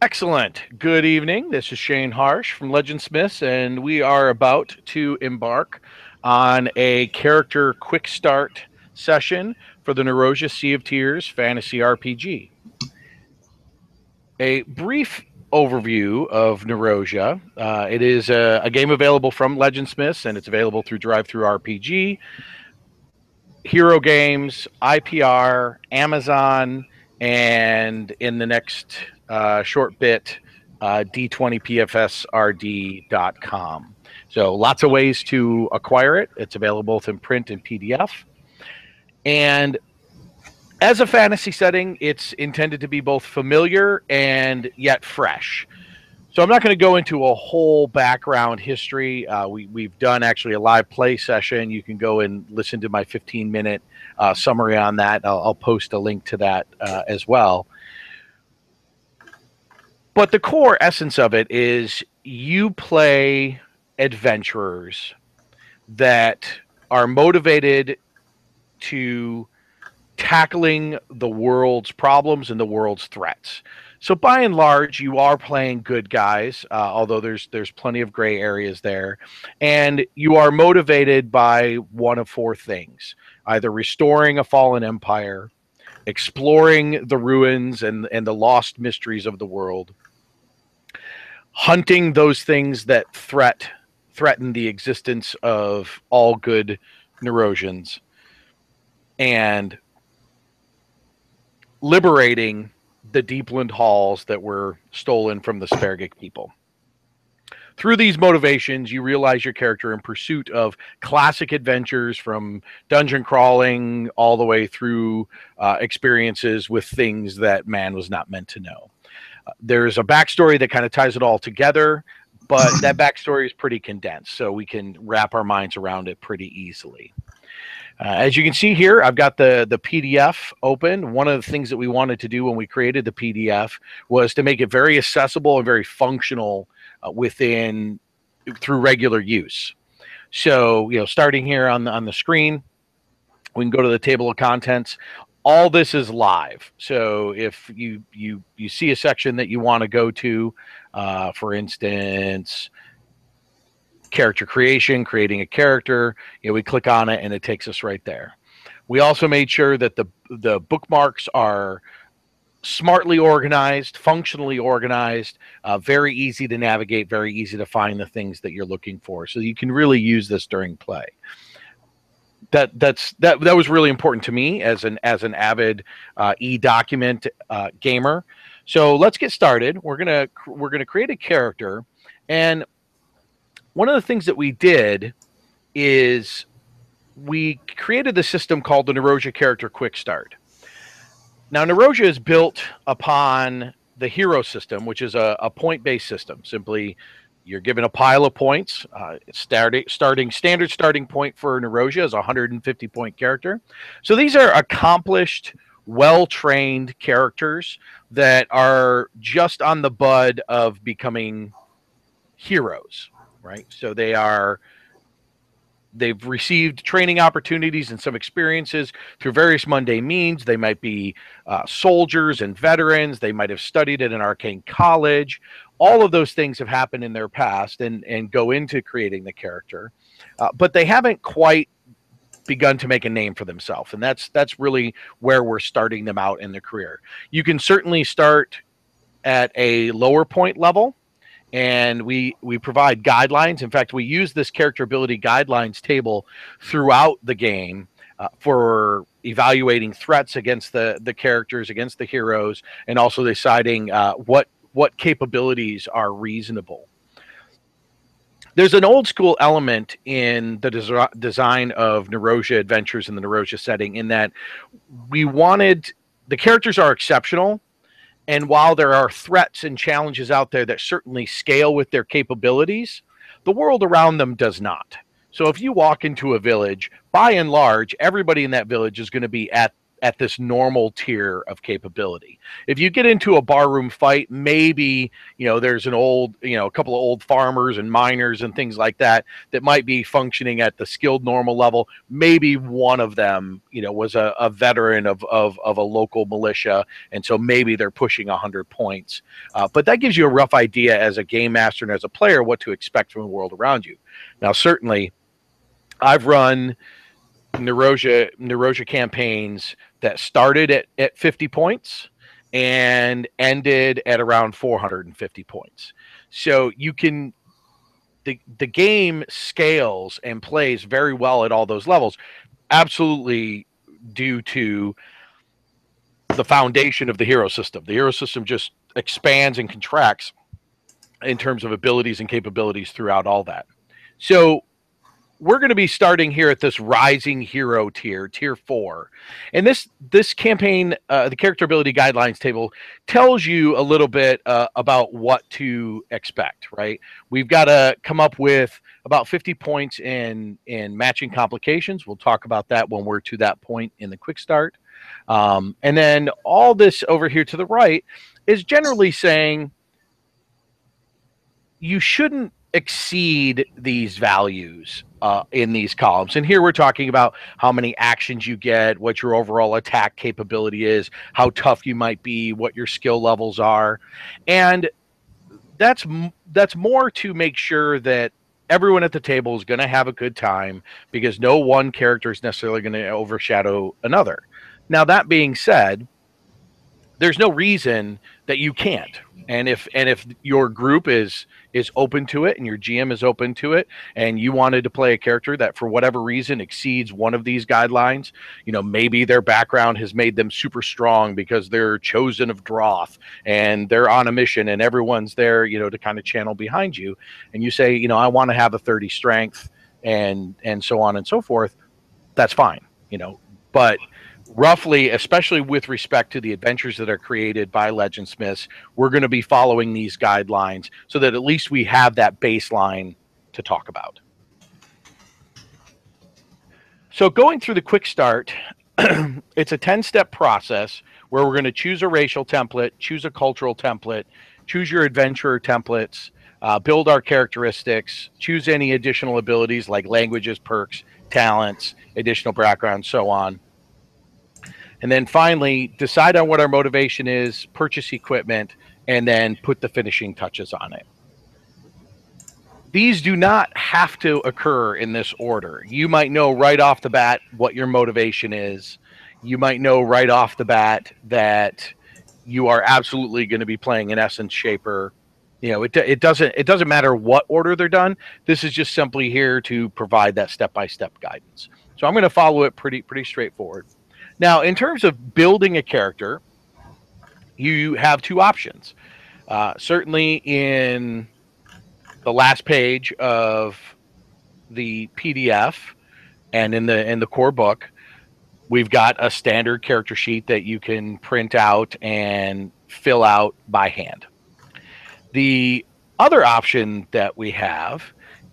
Excellent. Good evening. This is Shane Harsh from Legend Smiths, and we are about to embark on a character quick start session for the Narosia Sea of Tears fantasy RPG. A brief overview of Narosia. It is a game available from Legend Smiths, and it's available through Drive Through RPG, Hero Games, IPR, Amazon, and in the next short bit, d20pfsrd.com. So lots of ways to acquire it. It's available both in print and PDF. And as a fantasy setting, it's intended to be both familiar and yet fresh. So I'm not going to go into a whole background history. We've done actually a live play session. You can go and listen to my 15-minute summary on that. I'll post a link to that as well. But the core essence of it is you play adventurers that are motivated to tackling the world's problems and the world's threats. So by and large, you are playing good guys, although there's plenty of gray areas there, and you are motivated by one of four things: either restoring a fallen empire, exploring the ruins and the lost mysteries of the world, hunting those things that threaten the existence of all good Nerosians, and liberating the Deepland halls that were stolen from the Svergic people. Through these motivations, you realize your character in pursuit of classic adventures from dungeon crawling all the way through experiences with things that man was not meant to know. There's a backstory that kind of ties it all together, but that backstory is pretty condensed, so we can wrap our minds around it pretty easily. As you can see here, I've got the PDF open. One of the things that we wanted to do when we created the PDF was to make it very accessible and very functional through regular use. So, starting here on the screen, we can go to the table of contents. All this is live. So if you see a section that you want to go to, for instance, character creation, creating a character, we click on it and it takes us right there. We also made sure that the bookmarks are smartly organized, functionally organized, very easy to navigate, very easy to find the things that you're looking for. So you can really use this during play. That was really important to me as an avid e-document gamer. So let's get started. We're gonna create a character, and one of the things that we did is we created the system called the Narosia Character Quickstart. Now, Narosia is built upon the hero system, which is a point-based system. Simply, you're given a pile of points. Standard starting point for Narosia is a 150-point character. So these are accomplished, well-trained characters that are just on the bud of becoming heroes. Right, so they've received training opportunities and some experiences through various mundane means. They might be soldiers and veterans. They might have studied at an arcane college. All of those things have happened in their past and go into creating the character, but they haven't quite begun to make a name for themselves, and that's really where we're starting them out in their career. You can certainly start at a lower point level, and we provide guidelines. In fact, we use this character ability guidelines table throughout the game for evaluating threats against the characters, against the heroes, and also deciding what capabilities are reasonable. There's an old school element in the design of Narosia adventures in the Narosia setting, in that we wanted the characters are exceptional. And while there are threats and challenges out there that certainly scale with their capabilities, the world around them does not. So if you walk into a village, by and large, everybody in that village is going to be at at this normal tier of capability. If you get into a barroom fight, maybe, there's a couple of old farmers and miners and things like that might be functioning at the skilled normal level. Maybe one of them, was a veteran of a local militia, and so maybe they're pushing 100 points. But that gives you a rough idea as a game master and as a player what to expect from the world around you. Now, certainly, I've run Narosia campaigns that started at 50 points and ended at around 450 points. So the game scales and plays very well at all those levels, absolutely due to the foundation of the hero system. The hero system just expands and contracts in terms of abilities and capabilities throughout all that. So we're going to be starting here at this rising hero tier 4. And this campaign, the character ability guidelines table, tells you a little bit about what to expect, right? We've got to come up with about 50 points in matching complications. We'll talk about that when we're to that point in the quick start. And then all this over here to the right is generally saying you shouldn't exceed these values in these columns. And here we're talking about how many actions you get, what your overall attack capability is, how tough you might be, what your skill levels are. And that's more to make sure that everyone at the table is going to have a good time, because no one character is necessarily going to overshadow another. Now, that being said, there's no reason that you can't. And if your group is open to it and your GM is open to it, and you wanted to play a character that for whatever reason exceeds one of these guidelines, maybe their background has made them super strong because they're chosen of Droth and they're on a mission and everyone's there, to kind of channel behind you, and you say, I want to have a 30 strength and so on and so forth, that's fine, but roughly, especially with respect to the adventures that are created by Legendsmiths, we're going to be following these guidelines so that at least we have that baseline to talk about. So going through the quick start, it's a 10-step process where we're going to choose a racial template, choose a cultural template, choose your adventurer templates, build our characteristics, choose any additional abilities like languages, perks, talents, additional background, so on. And then finally, decide on what our motivation is, purchase equipment, and then put the finishing touches on it. These do not have to occur in this order. You might know right off the bat what your motivation is. You might know right off the bat that you are absolutely going to be playing an essence shaper. It doesn't matter what order they're done. This is just simply here to provide that step-by-step guidance. So I'm going to follow it pretty straightforward. Now, in terms of building a character, you have two options. Certainly in the last page of the PDF and in the core book, we've got a standard character sheet that you can print out and fill out by hand. The other option that we have,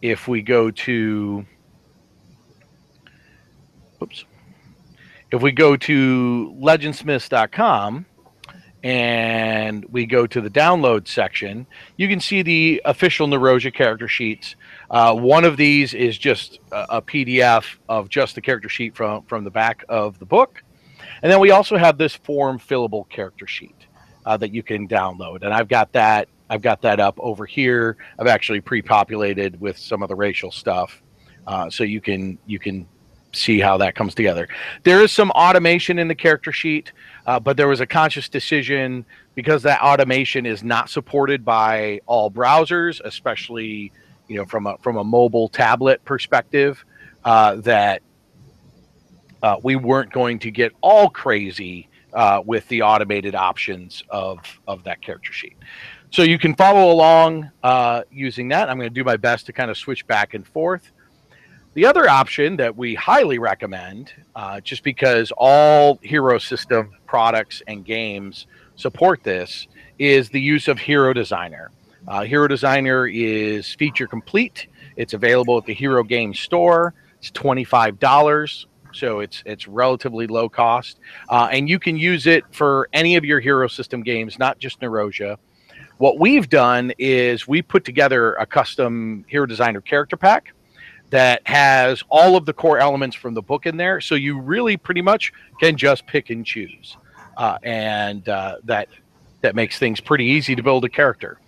if we go to legendsmiths.com and we go to the download section, you can see the official Narosia character sheets. One of these is just a PDF of just the character sheet from the back of the book. And then we also have this form fillable character sheet that you can download. And I've got that up over here. I've actually pre-populated with some of the racial stuff. So you can see how that comes together. There is some automation in the character sheet, but there was a conscious decision, because that automation is not supported by all browsers, especially from a mobile tablet perspective, that we weren't going to get all crazy with the automated options of that character sheet. So you can follow along using that. I'm going to do my best to kind of switch back and forth. The other option that we highly recommend, just because all Hero System products and games support this, is the use of Hero Designer. Hero Designer is feature complete. It's available at the Hero Game Store. It's $25. so it's relatively low cost, and you can use it for any of your hero system games, not just Narosia. What we've done is we put together a custom hero designer character pack that has all of the core elements from the book in there, so you really pretty much can just pick and choose, and that makes things pretty easy to build a character.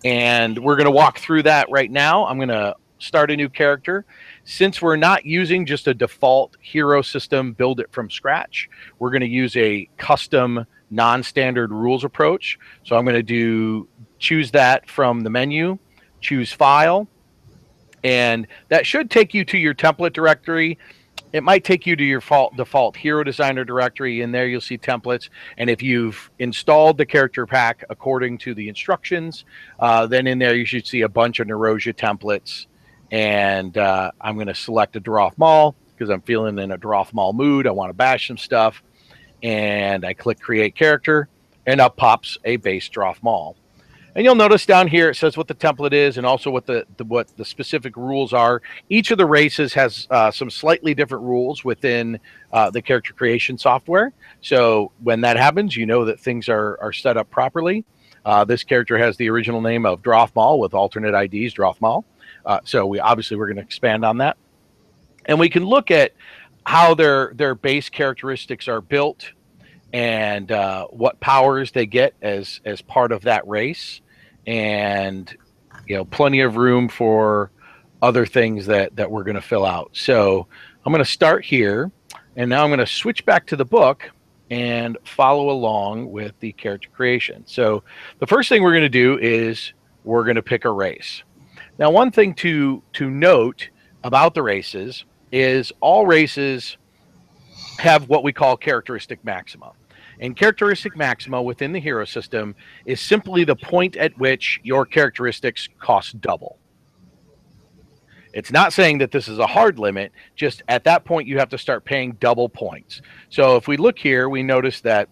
And we're going to walk through that right now. I'm going to start a new character. Since we're not using just a default hero system, build it from scratch, we're going to use a custom non-standard rules approach. So I'm going to choose that from the menu, choose file, and that should take you to your template directory. It might take you to your default hero designer directory. In there, you'll see templates. And if you've installed the character pack according to the instructions, then in there you should see a bunch of Narosia templates. And I'm going to select a Drothmal because I'm feeling in a Drothmal mood. I want to bash some stuff. And I click Create Character, and up pops a base Drothmal. And you'll notice down here it says what the template is and also what the specific rules are. Each of the races has some slightly different rules within the character creation software. So when that happens, you know that things are set up properly. This character has the original name of Drothmal with alternate IDs, Drothmal. So we're going to expand on that. And we can look at how their base characteristics are built and what powers they get as part of that race, and plenty of room for other things that we're going to fill out. So I'm going to start here, and now I'm going to switch back to the book and follow along with the character creation. So the first thing we're going to do is we're going to pick a race. Now, one thing to note about the races is all races have what we call characteristic maxima. And characteristic maxima within the hero system is simply the point at which your characteristics cost double. It's not saying that this is a hard limit, just at that point you have to start paying double points. So if we look here, we notice that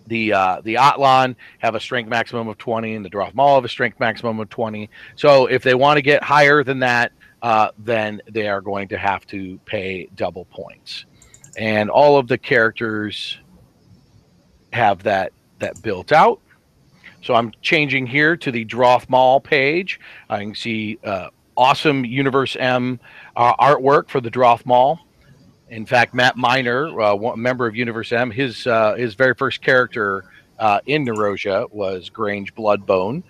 the Atlan have a strength maximum of 20 and the Drothmal have a strength maximum of 20. So if they want to get higher than that, then they are going to have to pay double points. And all of the characters have that built out. So I'm changing here to the Drothmal page. I can see awesome Universe M artwork for the Drothmal. In fact, Matt Miner, a member of Universe M, his very first character in Narosia was Grange Bloodbone,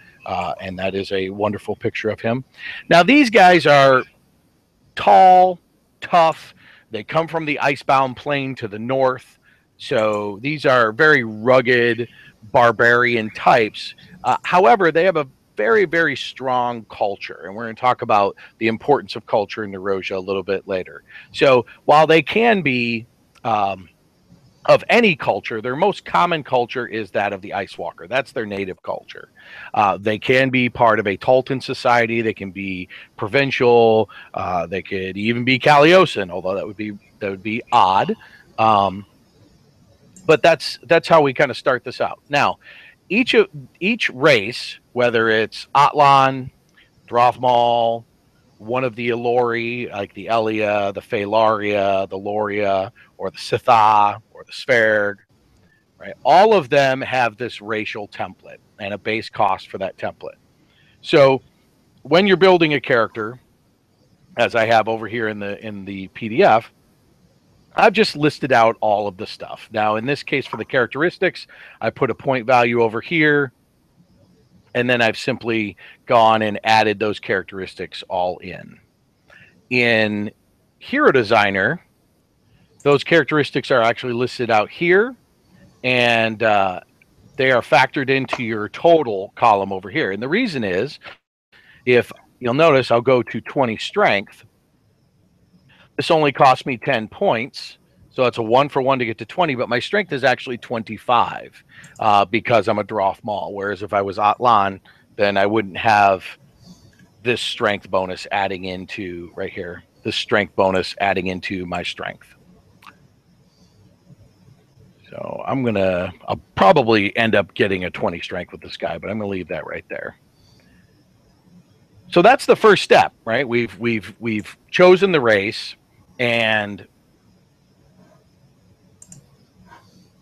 and that is a wonderful picture of him. Now, these guys are tall, tough. They come from the Icebound Plain to the north. So these are very rugged barbarian types. However, they have a very, very strong culture. And we're going to talk about the importance of culture in Narosia a little bit later. So while they can be of any culture, their most common culture is that of the Icewalker. That's their native culture. They can be part of a Tolton society. They can be provincial. They could even be Kaliosan, although that would be odd. But that's how we kind of start this out. Now, each race, whether it's Atlan, Drothmal, one of the Elori, like the Elia, the Falaria, the Loria, or the Sitha, or the Sverg, right? All of them have this racial template and a base cost for that template. So when you're building a character, as I have over here in the PDF, I've just listed out all of the stuff. Now, in this case, for the characteristics, I put a point value over here, and then I've simply gone and added those characteristics all in. In Hero Designer, those characteristics are actually listed out here, and they are factored into your total column over here. And the reason is, if you'll notice, I'll go to 20 strength. This only cost me 10 points, so it's a 1-for-1 to get to 20, but my strength is actually 25 because I'm a Drothmal, whereas if I was Atlan, then I wouldn't have this strength bonus adding into, right here, this strength bonus adding into my strength. So I'll probably end up getting a 20 strength with this guy, but I'm going to leave that right there. So that's the first step, right? We've chosen the race, and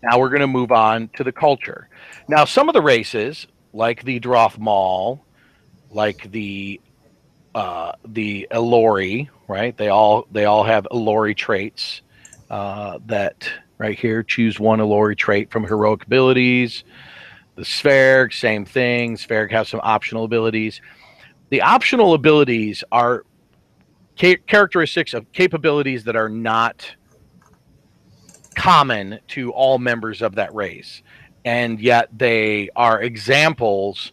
Now we're going to move on to the culture. Now, some of the races, like the Drothmal, like the Elori, right? They all have Elori traits. That right here, choose one Elori trait from heroic abilities. The Sverg, same thing. Sverg have some optional abilities. The optional abilities are characteristics of capabilities that are not common to all members of that race, and yet they are examples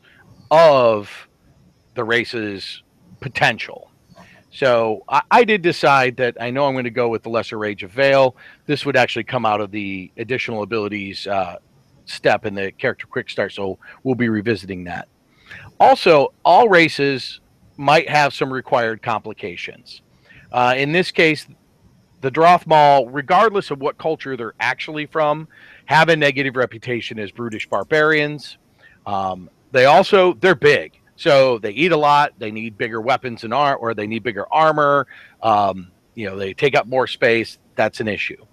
of the race's potential. So I did decide that I know I'm going to go with the Lesser Rage of Veil. This would actually come out of the additional abilities step in the character quick start, so we'll be revisiting that. Also, all races might have some required complications. In this case, the Drothmal, regardless of what culture they're actually from, have a negative reputation as brutish barbarians. They're big, so they eat a lot. They need bigger weapons and or they need bigger armor. They take up more space. That's an issue.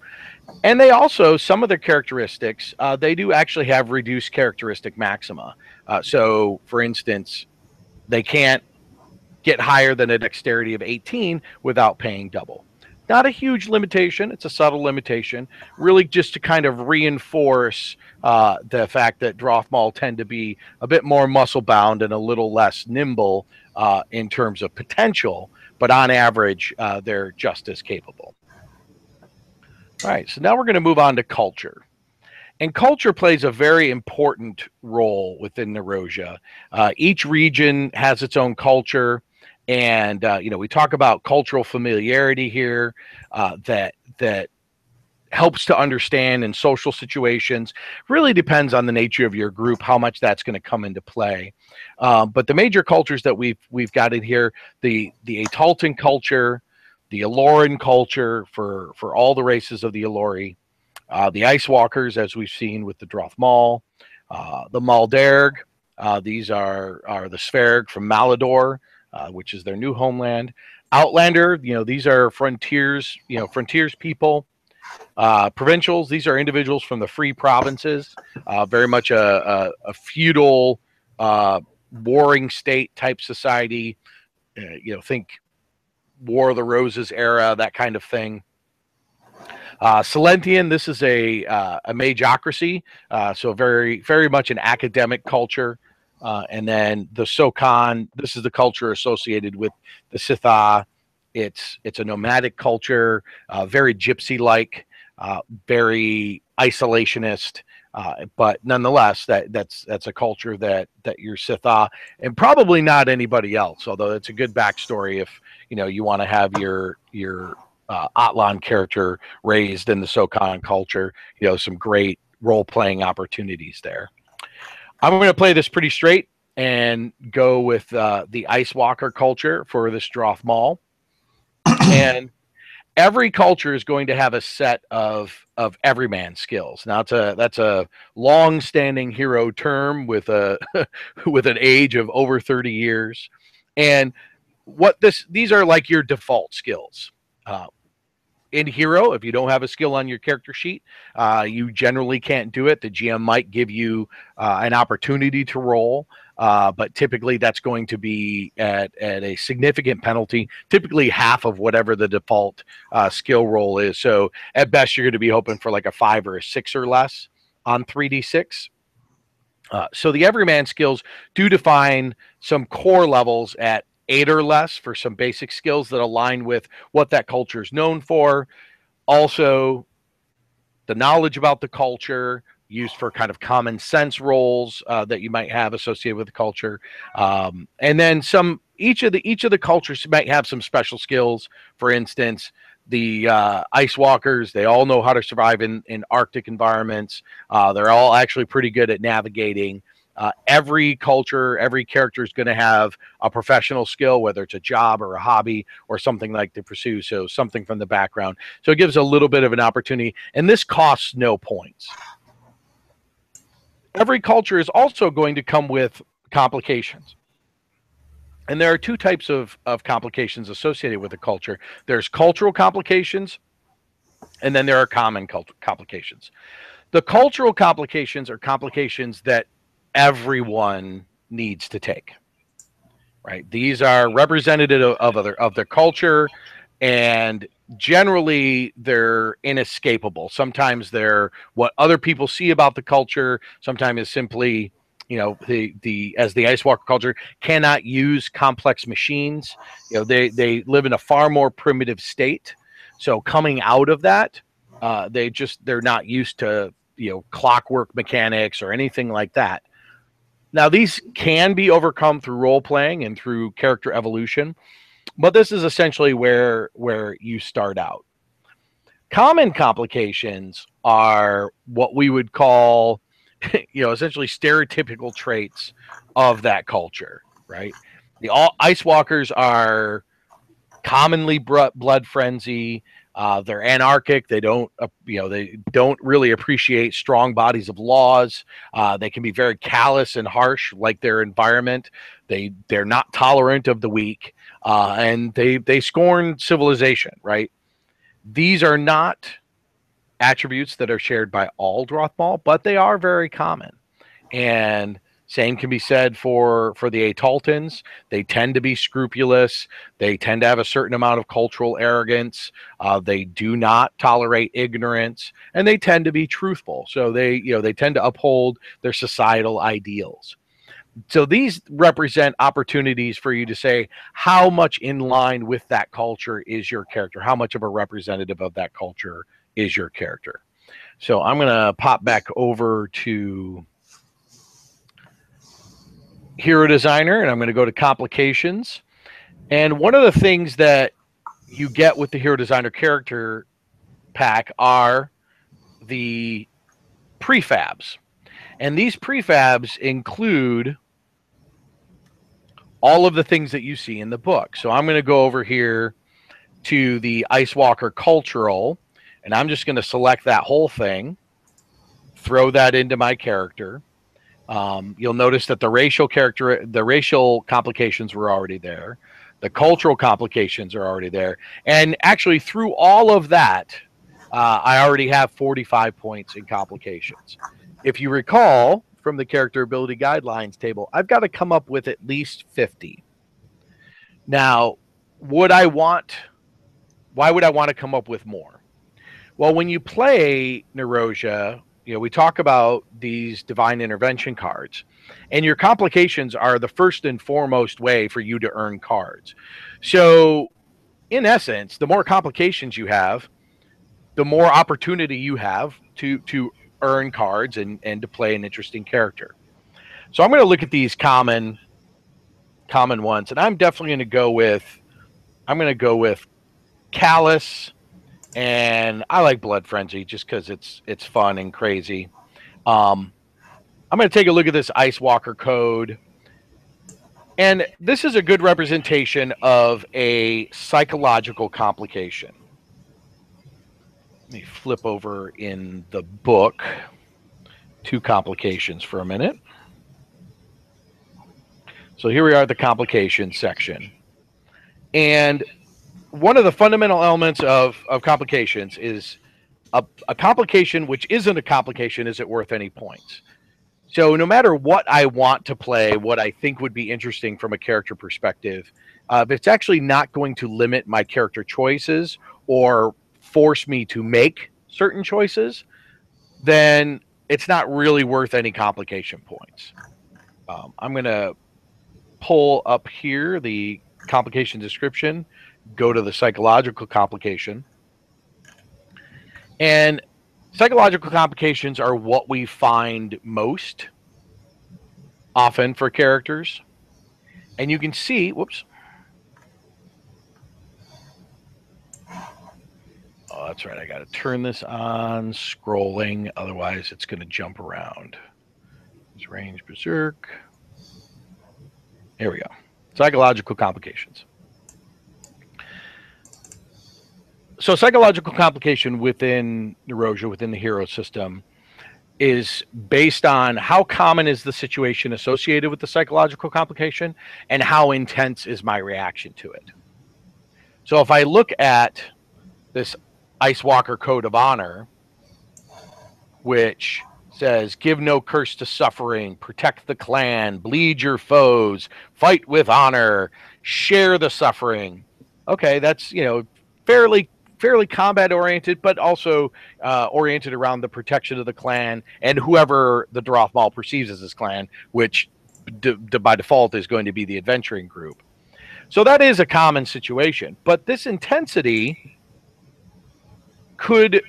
And they also, some of their characteristics, they do actually have reduced characteristic maxima. So, for instance, they can't get higher than a dexterity of 18 without paying double. Not a huge limitation. It's a subtle limitation, really just to kind of reinforce the fact that Drothmal tend to be a bit more muscle bound and a little less nimble in terms of potential, but on average, they're just as capable. All right, so now we're going to move on to culture. And culture plays a very important role within Narosia. Each region has its own culture. And we talk about cultural familiarity here, that helps to understand in social situations. Really depends on the nature of your group how much that's going to come into play. But the major cultures that we've got in here: the Ataltan culture, the Aloran culture for all the races of the Alori, the Icewalkers, as we've seen with the Drothmal, the Malderg. These are the Sverg from Malador, which is their new homeland. Outlander, these are frontiers people. Provincials, these are individuals from the free provinces, very much a feudal, warring state type society. Think War of the Roses era, that kind of thing. Silentian, this is a magocracy, so very, very much an academic culture. And then the Sokon, this is the culture associated with the Sitha. It's a nomadic culture, very gypsy-like, very isolationist, but nonetheless, that's a culture that your Sitha, and probably not anybody else. Although it's a good backstory if you want to have your Atlan character raised in the Sokon culture. Some great role-playing opportunities there. I'm going to play this pretty straight and go with the Icewalker culture for this Drothmal. And every culture is going to have a set of everyman skills. Now that's a long-standing hero term with with an age of over 30 years. And these are like your default skills. In Hero, if you don't have a skill on your character sheet, you generally can't do it. The GM might give you an opportunity to roll, but typically that's going to be at a significant penalty, typically half of whatever the default skill roll is. So at best, you're going to be hoping for like a 5 or a 6 or less on 3d6. So the Everyman skills do define some core levels at 8 or less for some basic skills that align with what that culture is known for. Also, the knowledge about the culture used for kind of common sense roles that you might have associated with the culture. And then each of the cultures might have some special skills. For instance, the Icewalkers, they all know how to survive in Arctic environments. They're all actually pretty good at navigating. Every culture, every character is going to have a professional skill, whether it's a job or a hobby or something like to pursue. So something from the background. So it gives a little bit of an opportunity. And this costs no points. Every culture is also going to come with complications. And there are two types of complications associated with a culture. There's cultural complications, and then there are common complications. The cultural complications are complications that everyone needs to take. Right? These are representative of their culture, and generally they're inescapable. Sometimes they're what other people see about the culture. Sometimes it's simply, you know, the as the Icewalker culture cannot use complex machines. You know, they live in a far more primitive state. So coming out of that, they're not used to, you know, clockwork mechanics or anything like that. Now, these can be overcome through role playing and through character evolution, but this is essentially where you start out. Common complications are what we would call, you know, essentially stereotypical traits of that culture, right? The Ice Walkers are commonly blood frenzy. They're anarchic. They don't, you know, they don't really appreciate strong bodies of laws. They can be very callous and harsh, like their environment. They're not tolerant of the weak, and they scorn civilization. Right? These are not attributes that are shared by all Drothmal, but they are very common. And same can be said for the Ataltans. They tend to be scrupulous. They tend to have a certain amount of cultural arrogance. They do not tolerate ignorance, and they tend to be truthful. So they tend to uphold their societal ideals. So these represent opportunities for you to say how much in line with that culture is your character, how much of a representative of that culture is your character. So I'm going to pop back over to Hero Designer, and I'm going to go to Complications. And one of the things that you get with the Hero Designer character pack are the prefabs. And these prefabs include all of the things that you see in the book. So I'm going to go over here to the Icewalker Cultural, and I'm just going to select that whole thing, throw that into my character. You'll notice that the racial complications were already there. The cultural complications are already there. And actually, through all of that, I already have 45 points in complications. If you recall from the character ability guidelines table, I've got to come up with at least 50. Now, why would I want to come up with more? Well, when you play Narosia, you know, we talk about these divine intervention cards, and your complications are the first and foremost way for you to earn cards. So in essence, the more complications you have, the more opportunity you have to earn cards and to play an interesting character. So I'm going to look at these common ones, and I'm definitely going to go with Callous, and I like Blood Frenzy just because it's fun and crazy. I'm going to take a look at this Icewalker code, and this is a good representation of a psychological complication. Let me flip over in the book to complications for a minute. So here we are at the complications section. And one of the fundamental elements of complications is a complication which isn't a complication isn't worth any points. So no matter what I want to play, what I think would be interesting from a character perspective, if it's actually not going to limit my character choices or force me to make certain choices, then it's not really worth any complication points. I'm going to pull up here the complication description, go to the psychological complication. And psychological complications are what we find most often for characters. And you can see, whoops. Oh, that's right. I got to turn this on, scrolling. Otherwise, it's going to jump around. It's range berserk. Here we go. Psychological complications. So psychological complication within Narosia, within the hero system, is based on how common is the situation associated with the psychological complication and how intense is my reaction to it. So if I look at this Icewalker Code of Honor, which says, give no curse to suffering, protect the clan, bleed your foes, fight with honor, share the suffering. Okay, that's, you know, fairly combat oriented, but also oriented around the protection of the clan and whoever the Drothmal perceives as his clan, which by default is going to be the adventuring group. So that is a common situation, but this intensity could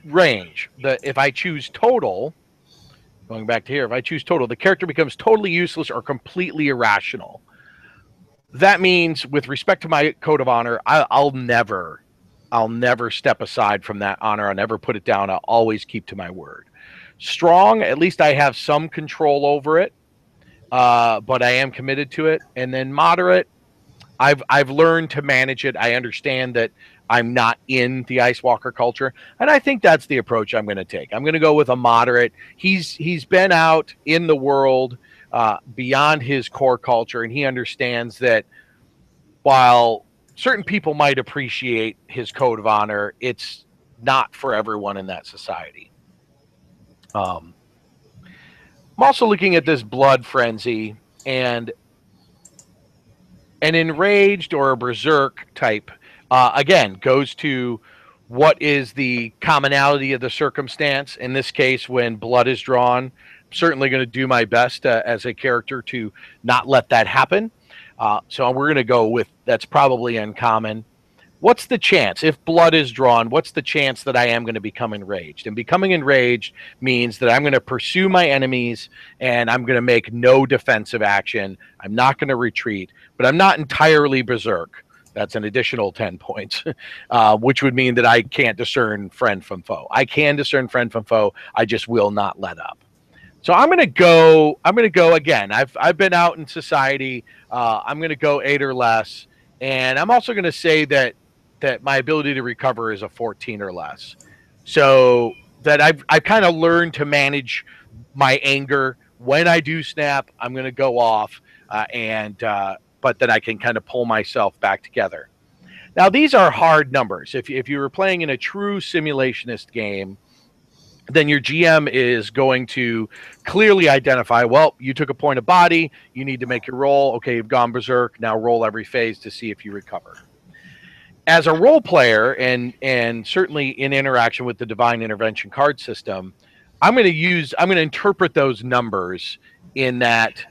range. If I choose total, going back to here, if I choose total, the character becomes totally useless or completely irrational. That means, with respect to my code of honor, I'll never step aside from that honor. I'll never put it down. I'll always keep to my word. Strong, at least I have some control over it, but I am committed to it. And then moderate, I've learned to manage it. I understand that I'm not in the Icewalker culture, and I think that's the approach I'm going to take. I'm going to go with a moderate. He's been out in the world beyond his core culture, and he understands that while certain people might appreciate his code of honor, it's not for everyone in that society. I'm also looking at this blood frenzy, and an enraged or a berserk type, again, goes to what is the commonality of the circumstance. In this case, when blood is drawn, I'm certainly going to do my best as a character to not let that happen. So we're going to go with that's probably uncommon. What's the chance? If blood is drawn, what's the chance that I am going to become enraged? And becoming enraged means that I'm going to pursue my enemies and I'm going to make no defensive action. I'm not going to retreat, but I'm not entirely berserk. That's an additional 10 points, which would mean that I can't discern friend from foe. I can discern friend from foe. I just will not let up. So I'm going to go again. I've been out in society. I'm going to go 8 or less. And I'm also going to say that my ability to recover is a 14 or less. So that I've kind of learned to manage my anger. When I do snap, I'm going to go off, but then I can kind of pull myself back together. Now, these are hard numbers. If you were playing in a true simulationist game, then your GM is going to clearly identify, well, you took a point of body, you need to make your roll. Okay, you've gone berserk. Now roll every phase to see if you recover. As a role player, and certainly in interaction with the Divine Intervention card system, I'm going to interpret those numbers in that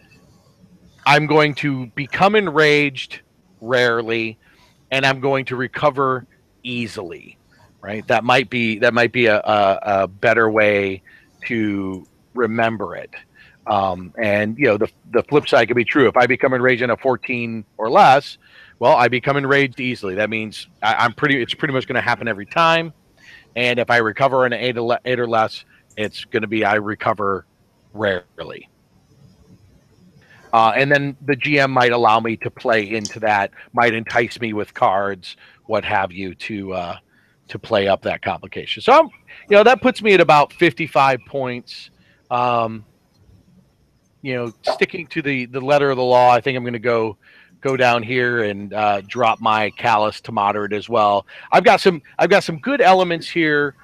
I'm going to become enraged rarely, and I'm going to recover easily. Right? That might be a better way to remember it. And you know, the flip side could be true. If I become enraged in a 14 or less, well, I become enraged easily. That means it's pretty much going to happen every time. And if I recover in an 8 or less, it's going to be I recover rarely. And then the GM might allow me to play into that, might entice me with cards, what have you, to play up that complication. So, that puts me at about 55 points. Sticking to the letter of the law, I think I'm going to go down here and drop my callous to moderate as well. I've got some good elements here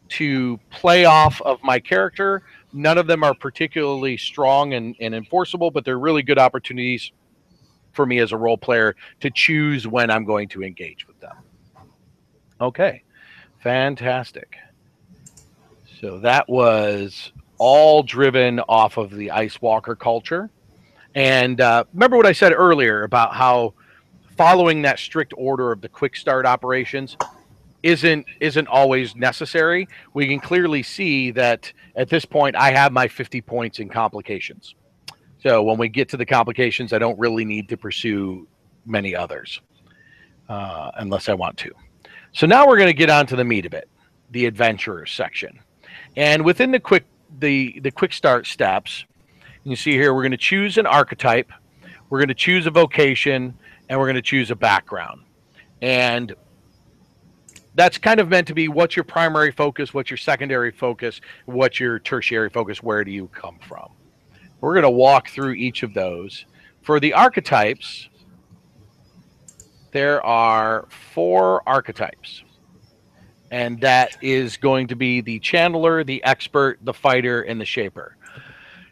to play off of my character. None of them are particularly strong and enforceable, but they're really good opportunities for me as a role player to choose when I'm going to engage with them. Okay, fantastic. So that was all driven off of the Icewalker culture. And remember what I said earlier about how following that strict order of the quick start operations isn't always necessary. We can clearly see that at this point I have my 50 points in complications. So when we get to the complications, I don't really need to pursue many others unless I want to. So now we're going to get on to the meat of it, the adventurers section. And within the quick start steps, you see here, we're going to choose an archetype, we're going to choose a vocation, and we're going to choose a background. And that's kind of meant to be what's your primary focus, what's your secondary focus, what's your tertiary focus, where do you come from? We're going to walk through each of those. For the archetypes, there are 4 archetypes. and that is going to be the channeler, the expert, the fighter, and the shaper.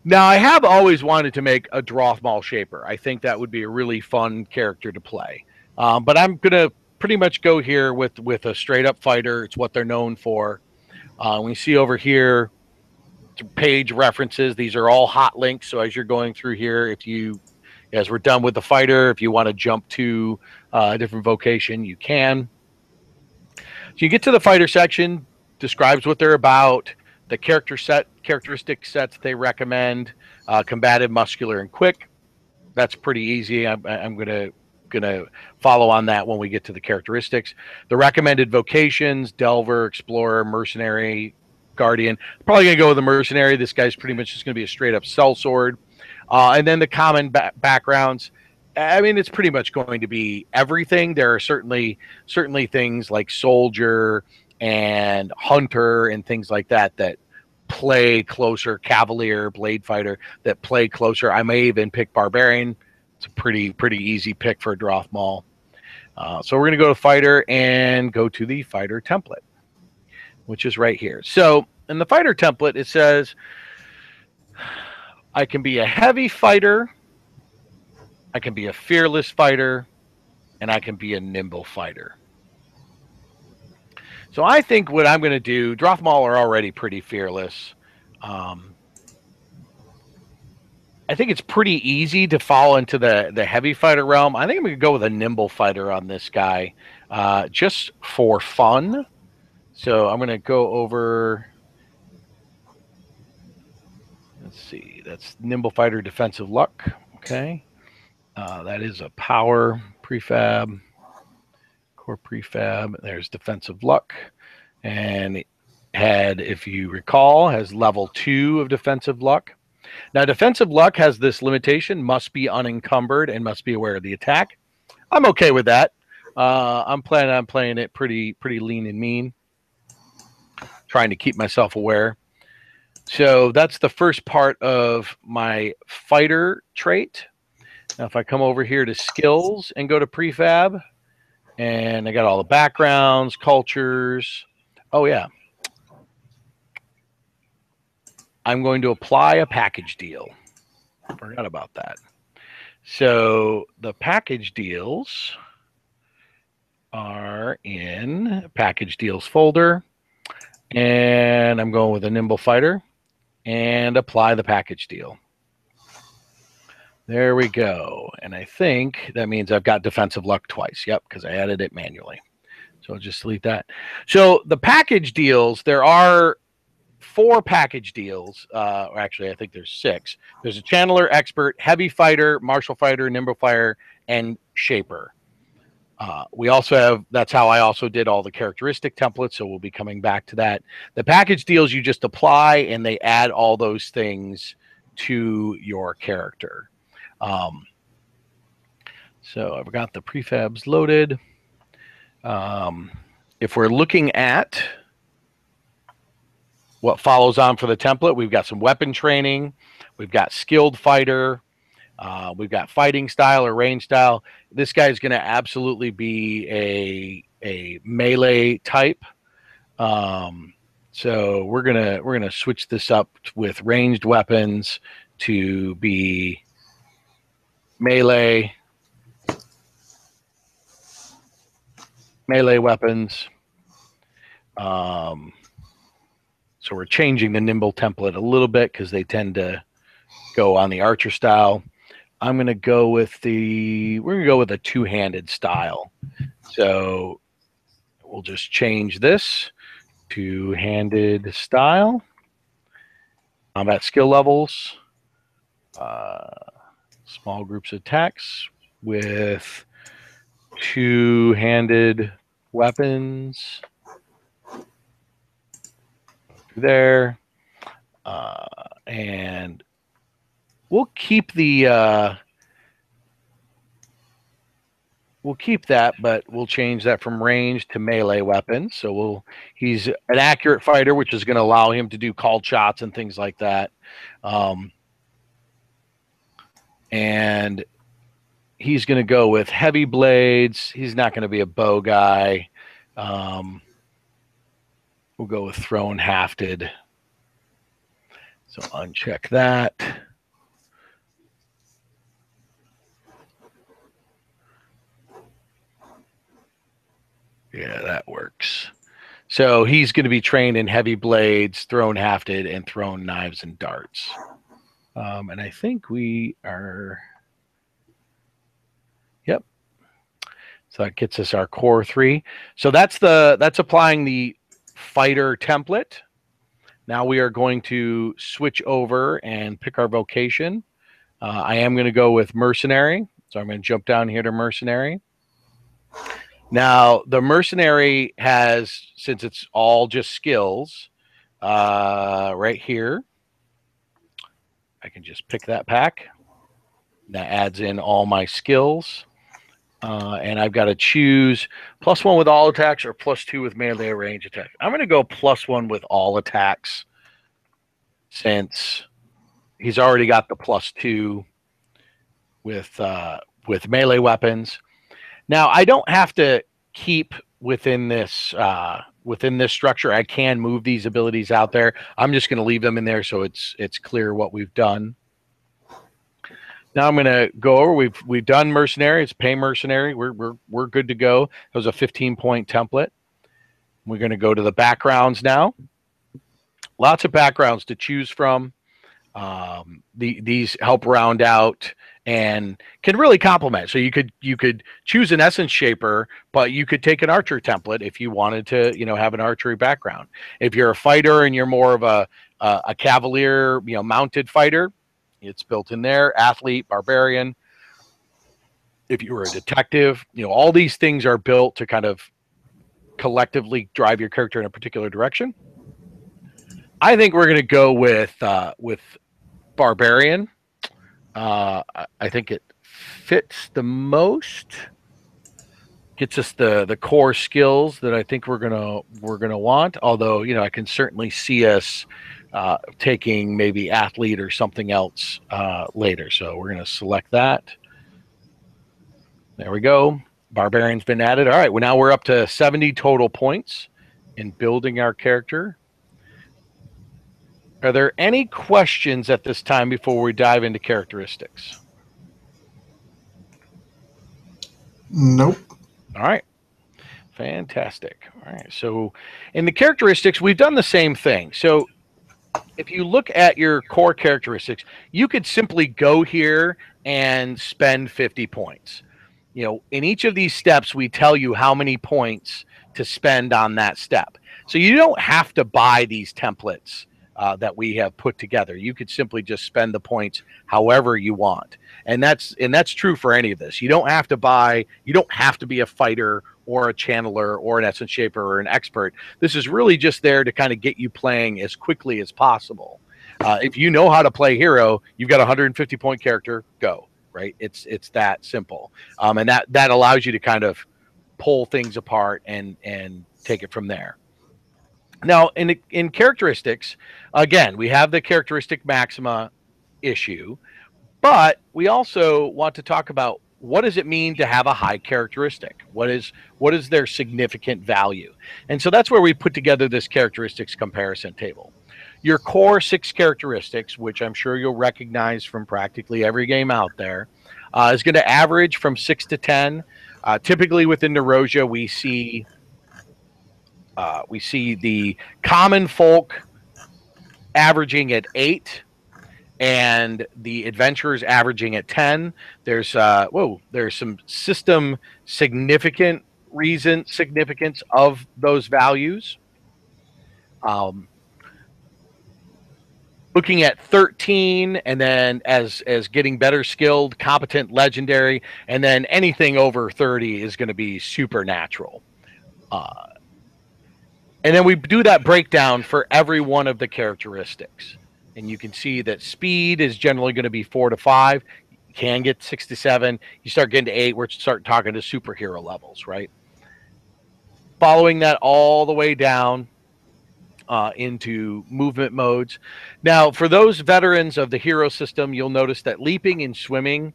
Now, I have always wanted to make a Drothmal shaper. I think that would be a really fun character to play. But I'm gonna pretty much go here with a straight up fighter. It's what they're known for. We see over here page references. These are all hot links. So as you're going through here, as we're done with the fighter, if you want to jump to a different vocation, you can. So you get to the fighter section, describes what they're about, the characteristic sets they recommend, combative, muscular, and quick. That's pretty easy. I'm gonna follow on that when we get to the characteristics. The recommended vocations: Delver, Explorer, Mercenary, Guardian. Probably gonna go with the Mercenary. This guy's pretty much just gonna be a straight up sellsword. And then the common backgrounds. I mean, it's pretty much going to be everything. There are certainly things like soldier and hunter and things like that that play closer. Cavalier, blade fighter that play closer. I may even pick Barbarian. It's a pretty easy pick for Drothmal. So we're going to go to fighter and go to the fighter template, which is right here. So in the fighter template, it says I can be a heavy fighter, I can be a fearless fighter, and I can be a nimble fighter. So I think what I'm going to do, Drothmal are already pretty fearless. I think it's pretty easy to fall into the heavy fighter realm. I think I'm going to go with a nimble fighter on this guy, just for fun. So I'm going to go over. Let's see. That's nimble fighter defensive luck. Okay. That is a power prefab, core prefab. There's defensive luck. And it had, if you recall, has level 2 of defensive luck. Now, defensive luck has this limitation: must be unencumbered and must be aware of the attack. I'm okay with that. I'm planning on playing it pretty lean and mean, trying to keep myself aware. So that's the first part of my fighter trait. Now, if I come over here to skills and go to prefab, and I got all the backgrounds, cultures. Oh, yeah. I'm going to apply a package deal. Forgot about that. So the package deals are in package deals folder. And I'm going with a nimble fighter and apply the package deal. There we go. And I think that means I've got defensive luck twice. Yep, because I added it manually. So I'll just delete that. So the package deals, there are 4 package deals. Actually, I think there's 6. There's a channeler, expert, heavy fighter, martial fighter, nimble fighter, and shaper. We also have, that's how I also did all the characteristic templates, so we'll be coming back to that. The package deals you just apply, and they add all those things to your character. So I've got the prefabs loaded. If we're looking at what follows on for the template, we've got some weapon training, we've got skilled fighter, we've got fighting style or range style. This guy is going to absolutely be a melee type. So we're gonna switch this up with ranged weapons to be melee weapons. So we're changing the nimble template a little bit because they tend to go on the archer style. I'm going to go with we're going to go with a two-handed style. So we'll just change this two-handed style. Combat skill levels, small groups attacks with two-handed weapons. There, and we'll keep the we'll keep that, but we'll change that from range to melee weapons. So he's an accurate fighter, which is going to allow him to do called shots and things like that. And he's going to go with heavy blades. He's not going to be a bow guy. We'll go with thrown hafted. So uncheck that. Yeah, that works. So he's going to be trained in heavy blades, thrown hafted, and thrown knives and darts. And I think we are... Yep. So that gets us our core 3. So that's applying the fighter template. Now we are going to switch over and pick our vocation. I am going to go with Mercenary. So I'm going to jump down here to Mercenary. Now, the Mercenary has, since it's all just skills, right here, I can just pick that pack. That adds in all my skills. And I've got to choose +1 with all attacks or +2 with melee range attack. I'm going to go +1 with all attacks since he's already got the +2 with melee weapons. Now, I don't have to keep within this structure. I can move these abilities out there. I'm just going to leave them in there so it's clear what we've done. Now I'm going to go over. We've done Mercenary. It's pay Mercenary. We're good to go. That was a 15-point template. We're going to go to the backgrounds now. Lots of backgrounds to choose from. These help round out and can really complement. So you could choose an essence shaper, but you could take an archer template if you wanted to, have an archery background. If you're a fighter and you're more of a cavalier, mounted fighter, it's built in there. Athlete, barbarian. If you were a detective, all these things are built to kind of collectively drive your character in a particular direction. I think we're going to go with Barbarian. I think it fits the most. Gets us the core skills that I think we're gonna want. Although I can certainly see us taking maybe athlete or something else later. So we're gonna select that. There we go. Barbarian's been added. All right. Well, now we're up to 70 total points in building our character. Are there any questions at this time before we dive into characteristics? Nope. All right. Fantastic. All right. So in the characteristics, we've done the same thing. So if you look at your core characteristics, you could simply go here and spend 50 points. In each of these steps, we tell you how many points to spend on that step. So you don't have to buy these templates that we have put together. You could simply just spend the points however you want. And that's true for any of this. You don't have to be a fighter or a channeler or an essence shaper or an expert. This is really just there to kind of get you playing as quickly as possible. If you know how to play hero, you've got a 150-point character, go, right? It's that simple. And that allows you to kind of pull things apart and take it from there. Now, in characteristics, again, we have the characteristic maxima issue, but we also want to talk about what does it mean to have a high characteristic? What is their significant value? And so that's where we put together this characteristics comparison table. Your core 6 characteristics, which I'm sure you'll recognize from practically every game out there, is going to average from 6 to 10. Typically within Narosia, we see the common folk averaging at 8 and the adventurers averaging at 10. There's some system significance of those values. Looking at 13 and then as getting better skilled, competent, legendary, and then anything over 30 is going to be supernatural. And then we do that breakdown for every one of the characteristics. And you can see that speed is generally going to be 4 to 5. You can get 6 to 7. You start getting to 8, we're starting talking to superhero levels, right? Following that all the way down into movement modes. Now, for those veterans of the hero system, you'll notice that leaping and swimming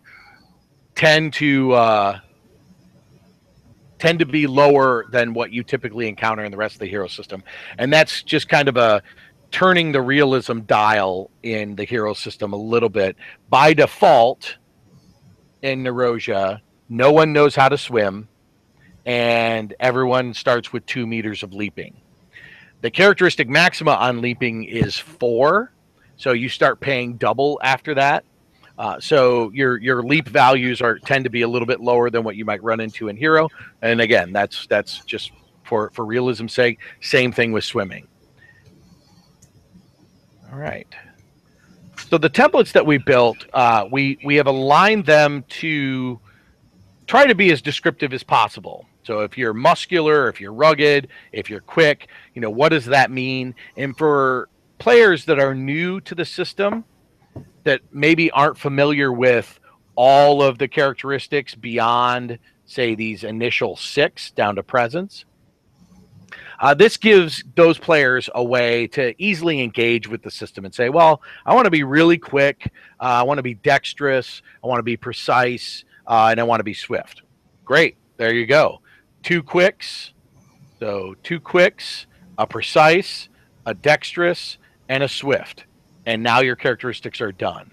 tend to tend to be lower than what you typically encounter in the rest of the hero system. And that's just kind of a turning the realism dial in the hero system a little bit. By default, in Narosia, no one knows how to swim, and everyone starts with 2 meters of leaping. The characteristic maxima on leaping is 4, so you start paying double after that. So your leap values tend to be a little bit lower than what you might run into in hero. And again, that's just for realism's sake. Same thing with swimming. All right. So the templates that we built, we have aligned them to try to be as descriptive as possible. So if you're muscular, if you're rugged, if you're quick, what does that mean? And for players that are new to the system, that maybe aren't familiar with all of the characteristics beyond, say, these initial 6 down to presence, this gives those players a way to easily engage with the system and say, well, I want to be really quick, I want to be dexterous, I want to be precise, and I want to be swift. Great, there you go. 2 quicks. So 2 quicks, a precise, a dexterous, and a swift. And now your characteristics are done.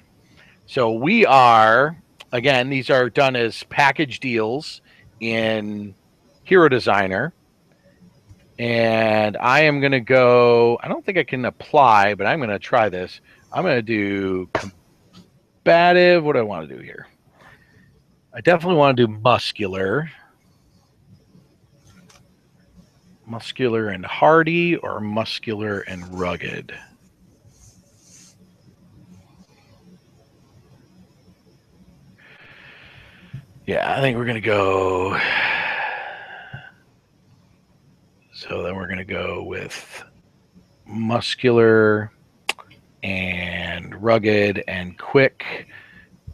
So we are, again, these are done as package deals in Hero Designer. And I am going to go, I don't think I can apply, but I'm going to try this. I'm going to do combative. What do I want to do here? I definitely want to do muscular. Muscular and hardy, or muscular and rugged? Yeah, I think we're going to go. So then we're going to go with muscular and rugged and quick.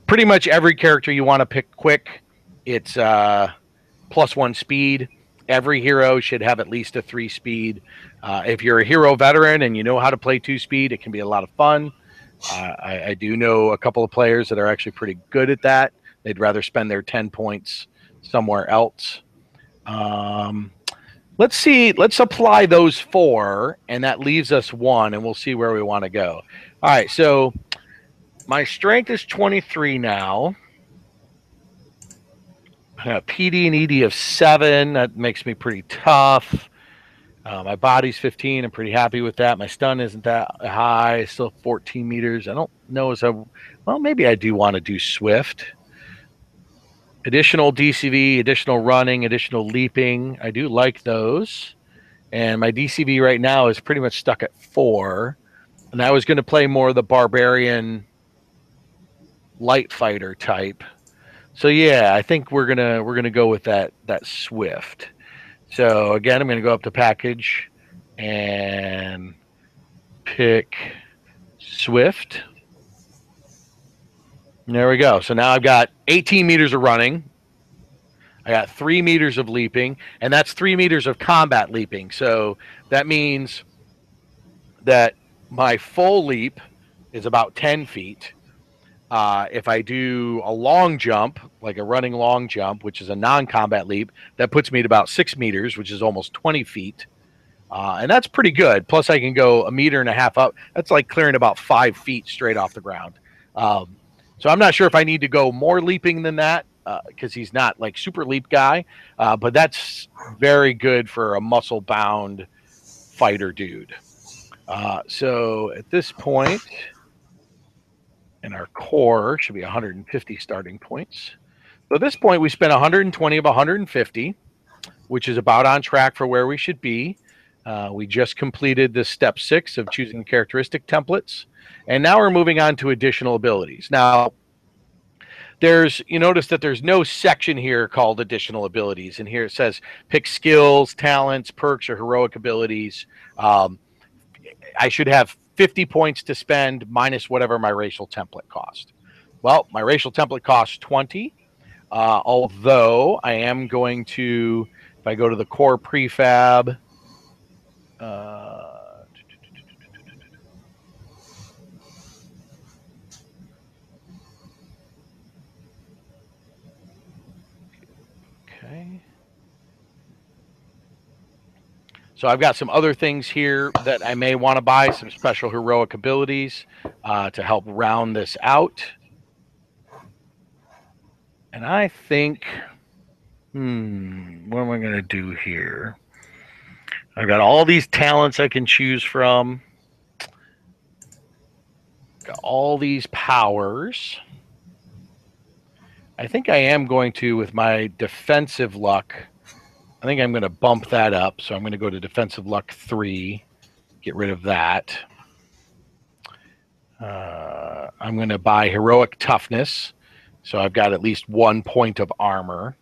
Pretty much every character you want to pick quick, it's +1 speed. Every hero should have at least a 3 speed. If you're a hero veteran and you know how to play 2 speed, it can be a lot of fun. I do know a couple of players that are actually pretty good at that. They'd rather spend their 10 points somewhere else. Let's see. Let's apply those 4, and that leaves us 1, and we'll see where we want to go. All right, so my strength is 23 now. PD and ED of 7. That makes me pretty tough. My body's 15. I'm pretty happy with that. My stun isn't that high. Still 14 meters. I don't know well, maybe I do want to do swift. Additional DCV, additional running, additional leaping. I do like those. And my DCV right now is pretty much stuck at 4. And I was going to play more of the Barbarian light fighter type. So yeah, I think we're gonna go with that swift. So again, I'm gonna go up to package and pick swift. And there we go. So now I've got 18 meters of running. I got 3 meters of leaping, and that's 3 meters of combat leaping. So that means that my full leap is about 10 feet. If I do a long jump, like a running long jump, which is a non-combat leap, that puts me at about 6 meters, which is almost 20 feet. And that's pretty good. Plus, I can go 1.5 meters up. That's like clearing about 5 feet straight off the ground. So I'm not sure if I need to go more leaping than that, because he's not like super leap guy. But that's very good for a muscle-bound fighter dude. So at this point, and our core should be 150 starting points. So at this point, we spent 120 of 150, which is about on track for where we should be. We just completed the step 6 of choosing characteristic templates, and now we're moving on to additional abilities. Now, you notice that there's no section here called additional abilities, and here it says pick skills, talents, perks, or heroic abilities. I should have 50 points to spend minus whatever my racial template cost. Well, my racial template costs 20, although I am going to, if I go to the core prefab, okay. So I've got some other things here that I may want to buy, some special heroic abilities to help round this out. And I think, what am I going to do here? I've got all these talents I can choose from. Got all these powers. I think I am going to, with my defensive luck, I think I'm going to bump that up. So I'm going to go to defensive luck 3, get rid of that. I'm going to buy heroic toughness. So I've got at least 1 point of armor.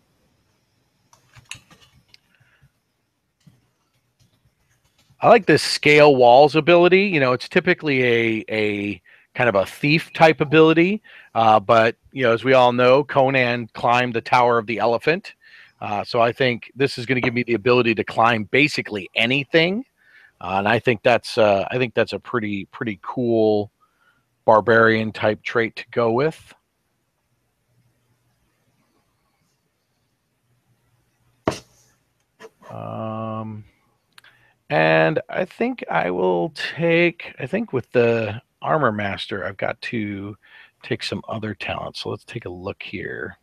I like this scale walls ability. You know, it's typically a kind of a thief type ability. But, you know, as we all know, Conan climbed the Tower of the Elephant. So I think this is going to give me the ability to climb basically anything. And I think that's a pretty cool barbarian type trait to go with. And I think I will take, with the Armor Master, I've got to take some other talents. So let's take a look here.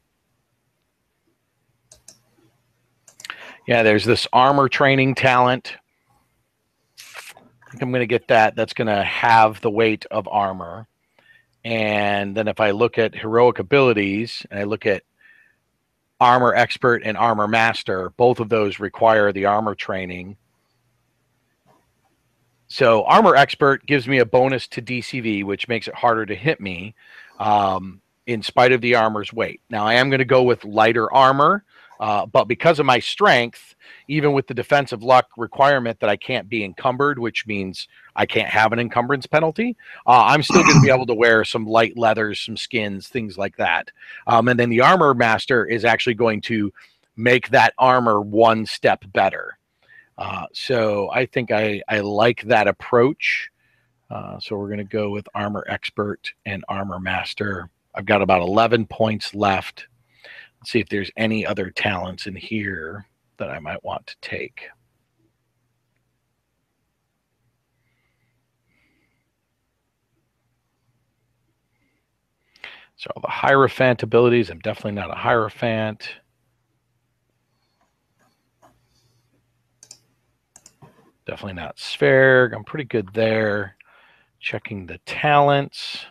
Yeah, there's this armor training talent. I think I'm going to get that. That's going to have the weight of armor. And then if I look at heroic abilities and I look at Armor Expert and Armor Master, both of those require the armor training. So Armor Expert gives me a bonus to DCV, which makes it harder to hit me in spite of the armor's weight. Now, I am going to go with lighter armor, but because of my strength, even with the defensive luck requirement that I can't be encumbered, which means I can't have an encumbrance penalty, I'm still going to be able to wear some light leathers, some skins, things like that. And then the Armor Master is actually going to make that armor 1 step better. So I think I like that approach. So we're going to go with Armor Expert and Armor Master. I've got about 11 points left. Let's see if there's any other talents in here that I might want to take. So all the Hierophant abilities, I'm definitely not a Hierophant. Definitely not Sphere. I'm pretty good there. Checking the talents.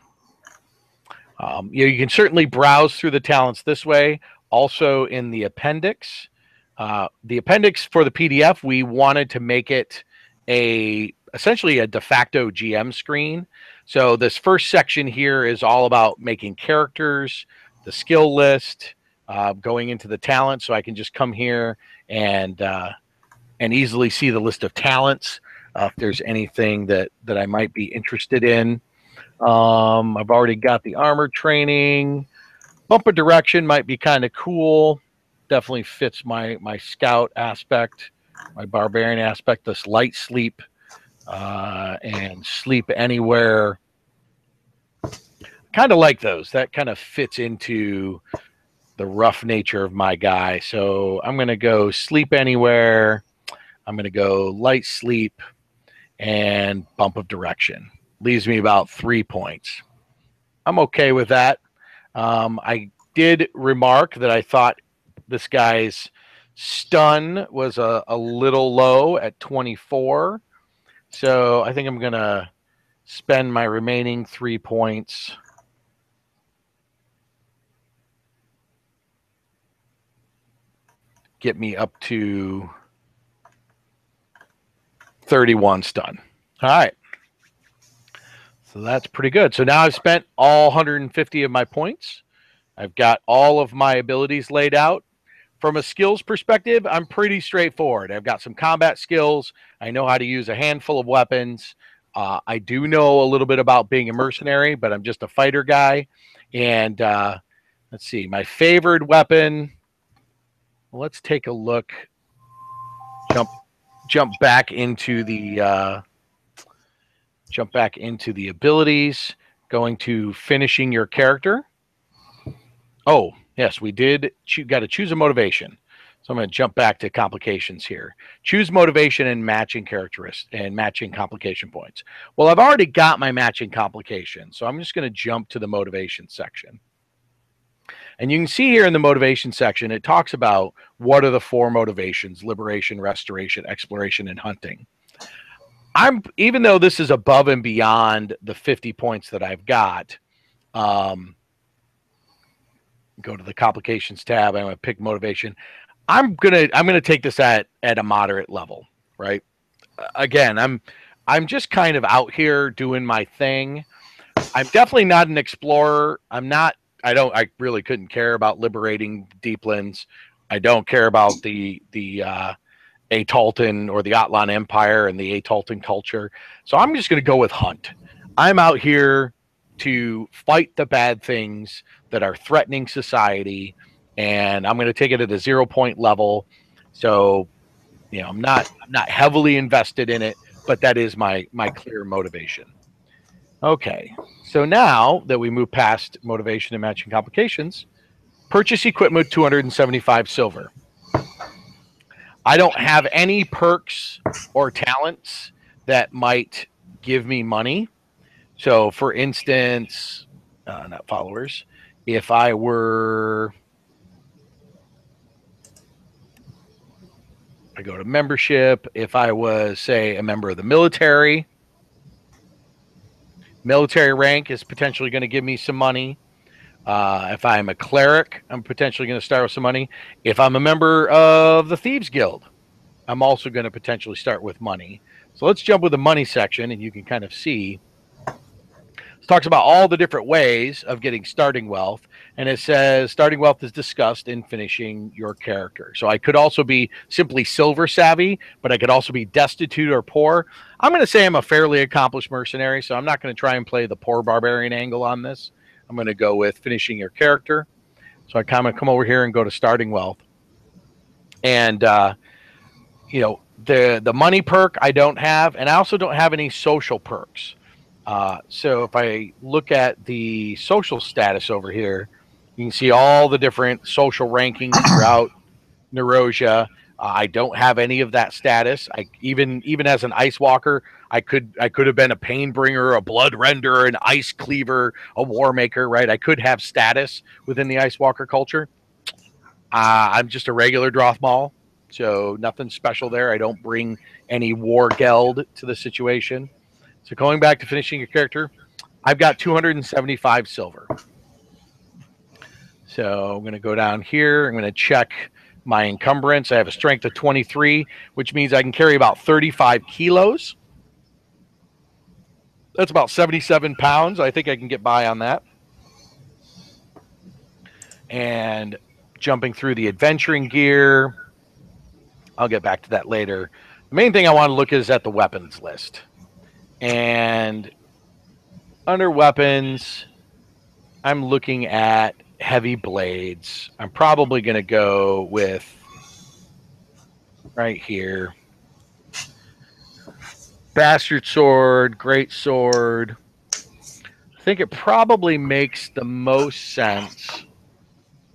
You can certainly browse through the talents this way. Also in the appendix. The appendix for the PDF, we wanted to make it essentially a de facto GM screen. So this first section here is all about making characters, the skill list, going into the talent. So I can just come here and easily see the list of talents if there's anything that I might be interested in. I've already got the armor training. Bump of direction might be kind of cool. Definitely fits my scout aspect, my barbarian aspect. This light sleep and sleep anywhere. Kind of like those. That kind of fits into the rough nature of my guy. So I'm going to go sleep anywhere. I'm going to go light sleep and bump of direction. Leaves me about 3 points. I'm okay with that. I did remark that I thought this guy's stun was a little low at 24. So I think I'm going to spend my remaining 3 points. Get me up to 31 stun. All right. So that's pretty good. So now I've spent all 150 of my points. I've got all of my abilities laid out. From a skills perspective, I'm pretty straightforward. I've got some combat skills. I know how to use a handful of weapons. I do know a little bit about being a mercenary, but I'm just a fighter guy. And let's see, my favorite weapon. Let's take a look. Jump back into the abilities. Going to finishing your character. Oh, yes, we did. Got to choose a motivation. So I'm going to jump back to complications here. Choose motivation and matching characteristics and matching complication points. Well, I've already got my matching complication, so I'm just going to jump to the motivation section. And you can see here in the motivation section, it talks about what are the 4 motivations: liberation, restoration, exploration, and hunting. Even though this is above and beyond the 50 points that I've got, go to the complications tab. I'm going to pick motivation. I'm gonna take this at a moderate level, right? Again, I'm just kind of out here doing my thing. I'm definitely not an explorer. I really couldn't care about liberating Deeplands. I don't care about the Ataltan or the Atlan Empire and the Ataltan culture. So I'm just gonna go with hunt. I'm out here to fight the bad things that are threatening society, and I'm going to take it at a 0 point level. So, you know, I'm not heavily invested in it, but that is my clear motivation. Okay, so now that we move past motivation and matching complications, purchase equipment 275 silver. I don't have any perks or talents that might give me money. So, for instance, not followers, if I were, I go to membership, if I was, say, a member of the military rank is potentially going to give me some money. If I'm a cleric, I'm potentially going to start with some money. If I'm a member of the Thieves Guild, I'm also going to potentially start with money. So let's jump with the money section, and you can kind of see. It talks about all the different ways of getting starting wealth, and it says starting wealth is discussed in finishing your character. So I could also be simply silver savvy, but I could also be destitute or poor. I'm going to say I'm a fairly accomplished mercenary, so I'm not going to try and play the poor barbarian angle on this. I'm going to go with finishing your character. So I kind of come over here and go to starting wealth. And, you know, the money perk I don't have, and I also don't have any social perks. So if I look at the social status over here, you can see all the different social rankings throughout Narosia. I don't have any of that status. Even as an Icewalker, I could have been a pain bringer, a blood render, an ice cleaver, a war maker, right? I could have status within the Icewalker culture. I'm just a regular Drothmal, so nothing special there. I don't bring any war geld to the situation. So going back to finishing your character, I've got 275 silver. So I'm going to go down here. I'm going to check my encumbrance. I have a strength of 23, which means I can carry about 35 kilos. That's about 77 pounds. I think I can get by on that. And jumping through the adventuring gear, I'll get back to that later. The main thing I want to look is at the weapons list. And under weapons, I'm looking at heavy blades. I'm probably going to go with right here. Bastard sword, great sword. I think it probably makes the most sense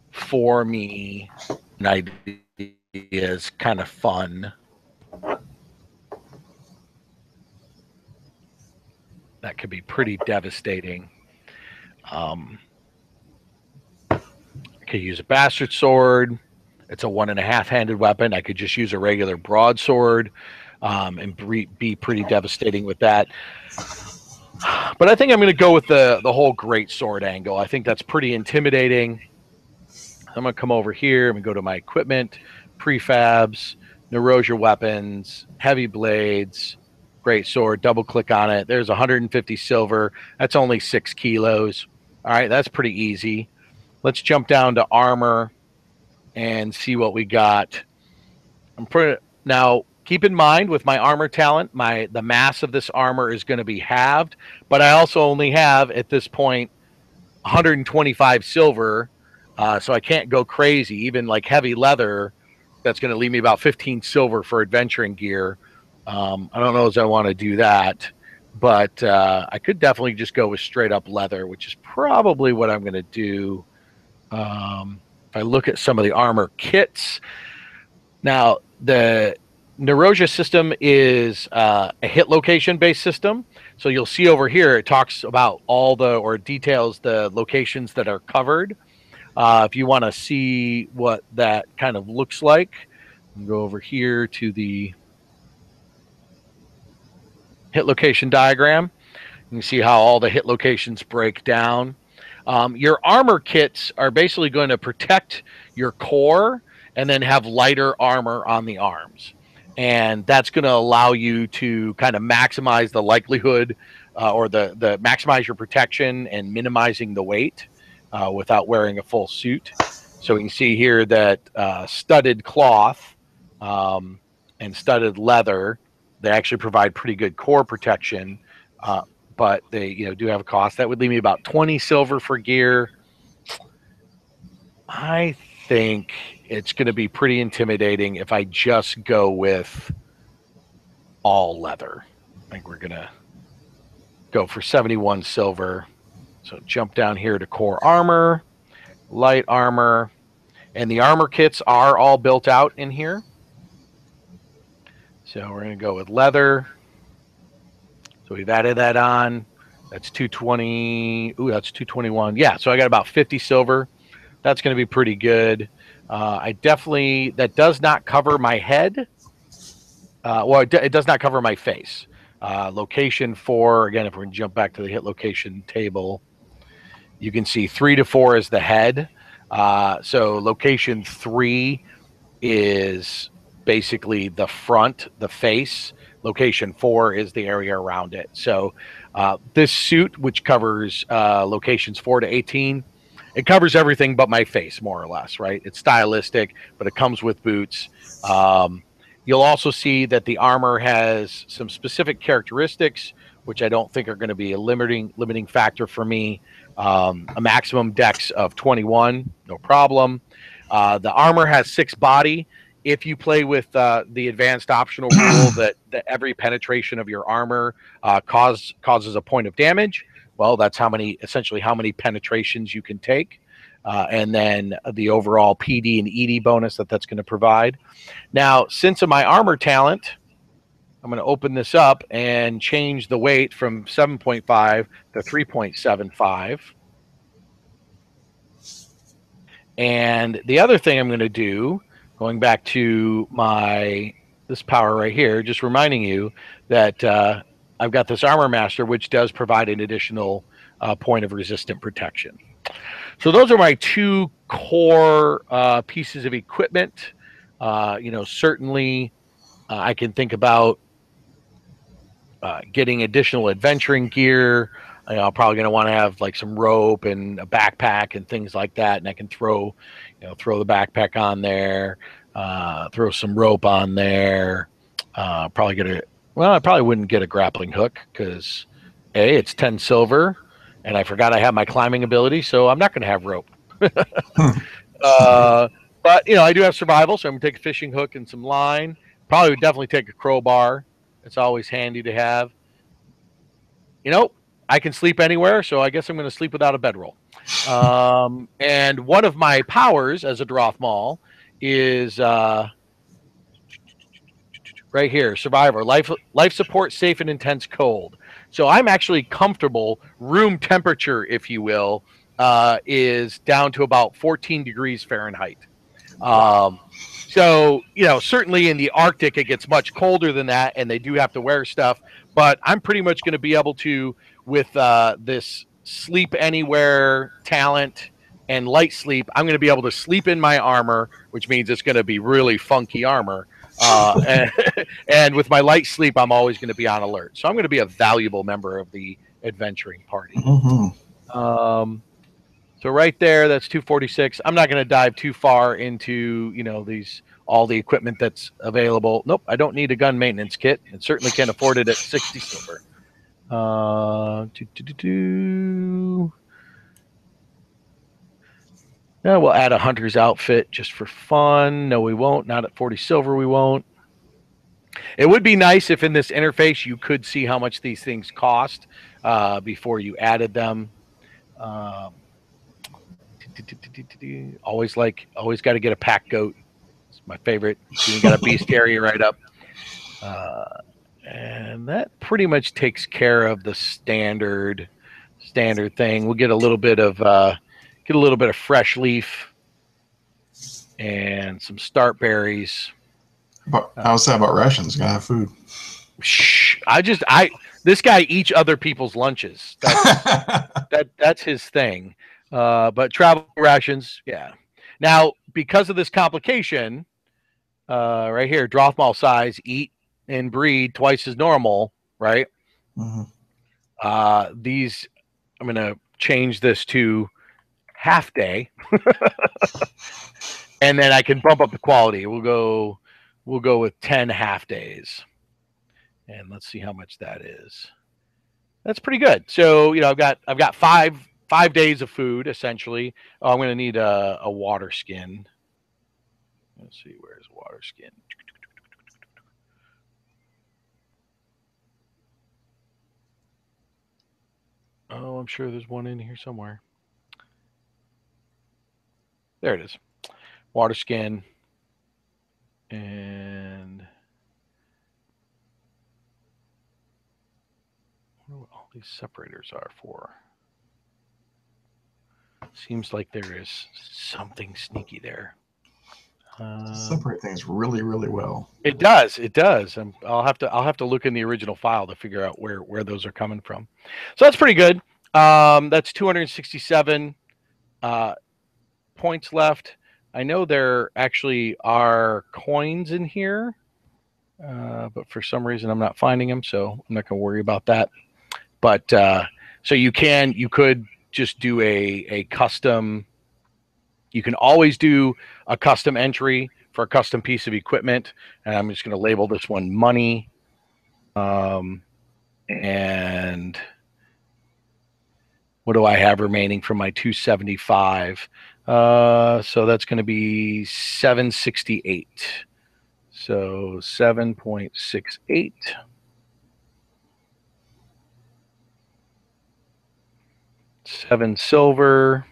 for me. An idea is kind of fun. That could be pretty devastating. I could use a bastard sword. It's a 1.5-handed weapon. I could just use a regular broadsword and be pretty devastating with that. But I think I'm going to go with the whole great sword angle. I think that's pretty intimidating. I'm going to come over here. I'm going to go to my equipment, prefabs, Narosia weapons, heavy blades, great sword, double click on it. There's 150 silver. That's only 6 kilos. All right, that's pretty easy. Let's jump down to armor and see what we got. Now, keep in mind with my armor talent, the mass of this armor is going to be halved, but I also only have at this point 125 silver, so I can't go crazy. Even like heavy leather, that's going to leave me about 15 silver for adventuring gear. I don't know if I want to do that, but I could definitely just go with straight up leather, which is probably what I'm going to do. If I look at some of the armor kits, Now, the Narosia system is a hit location based system. So you'll see over here, it talks about all the, or details the locations that are covered. If you want to see what that kind of looks like, you can go over here to the hit location diagram. You can see how all the hit locations break down. Your armor kits are basically going to protect your core and then have lighter armor on the arms. And that's going to allow you to kind of maximize the likelihood or the maximize your protection and minimizing the weight without wearing a full suit. So we can see here that studded cloth and studded leather, they actually provide pretty good core protection. But they do have a cost. That would leave me about 20 silver for gear. I think it's going to be pretty intimidating if I just go with all leather. I think we're going to go for 71 silver. So jump down here to core armor, light armor, and the armor kits are all built out in here. So we're going to go with leather. So we've added that on. That's 220. Ooh, that's 221. Yeah, so I got about 50 silver. That's going to be pretty good. I definitely, that does not cover my head. Well, it does not cover my face. Location 4, again, if we're going to jump back to the hit location table, you can see 3 to 4 is the head. So location 3 is basically the front, the face. Location 4 is the area around it. So this suit, which covers locations 4 to 18, it covers everything but my face, more or less, right? It's stylistic, but it comes with boots. You'll also see that the armor has some specific characteristics, which I don't think are going to be a limiting factor for me. A maximum dex of 21, no problem. The armor has 6 body. If you play with the advanced optional rule that every penetration of your armor causes a point of damage, well, that's essentially how many penetrations you can take, and then the overall PD and ED bonus that's going to provide. Now, since of my armor talent, I'm going to open this up and change the weight from 7.5 to 3.75. And the other thing I'm going to do, going back to this power right here, just reminding you that I've got this Armor Master, which does provide an additional point of resistant protection. So those are my 2 core pieces of equipment. Certainly I can think about getting additional adventuring gear. I'm probably going to want to have like some rope and a backpack and things like that. And I can throw the backpack on there, throw some rope on there. I probably wouldn't get a grappling hook because it's 10 silver and I forgot I have my climbing ability. So I'm not going to have rope. But I do have survival. So I'm going to take a fishing hook and some line. Probably would definitely take a crowbar. It's always handy to have. I can sleep anywhere, so I guess I'm going to sleep without a bedroll. And one of my powers as a Drothmal is right here, Survivor, life support, safe and intense cold. So I'm actually comfortable. Room temperature, if you will, is down to about 14 degrees Fahrenheit. So, certainly in the Arctic, it gets much colder than that, and they do have to wear stuff. But I'm pretty much going to be able to, with this sleep anywhere talent and light sleep, I'm going to be able to sleep in my armor, which means it's going to be really funky armor. And with my light sleep, I'm always going to be on alert. So I'm going to be a valuable member of the adventuring party. Mm-hmm. So right there, that's 246. I'm not going to dive too far into, all the equipment that's available. Nope, I don't need a gun maintenance kit. And certainly can't afford it at 60 silver. Yeah, we'll add a hunter's outfit just for fun. No, we won't. Not at 40 silver, we won't. It would be nice if in this interface you could see how much these things cost before you added them. Always got to get a pack goat. It's my favorite. You got a bestiary right up. And that pretty much takes care of the standard thing. We'll get a little bit of fresh leaf and some start berries. How's that about rations? Gonna have food. This guy eats other people's lunches. That's his thing. But travel rations, yeah. Now, because of this complication, right here, Drothmal size, eat and breed twice as normal, right? Mm-hmm. These, I'm gonna change this to half day, and then I can bump up the quality. We'll go with 10 half days, and let's see how much that is. That's pretty good. So I've got five days of food essentially. Oh, I'm gonna need a water skin. Let's see, where's water skin? Oh, I'm sure there's one in here somewhere. There it is. Water skin. And I wonder what all these separators are for. Seems like there is something sneaky there. Separate things really, really well. It does. I'll have to look in the original file to figure out where those are coming from. So that's pretty good. That's 267 points left. I know there actually are coins in here, but for some reason I'm not finding them, so I'm not going to worry about that. But so you could just do a custom. You can always do a custom entry for a custom piece of equipment, and I'm just going to label this one money. And what do I have remaining from my 275? So that's going to be 768. So 7.68. $7 silver,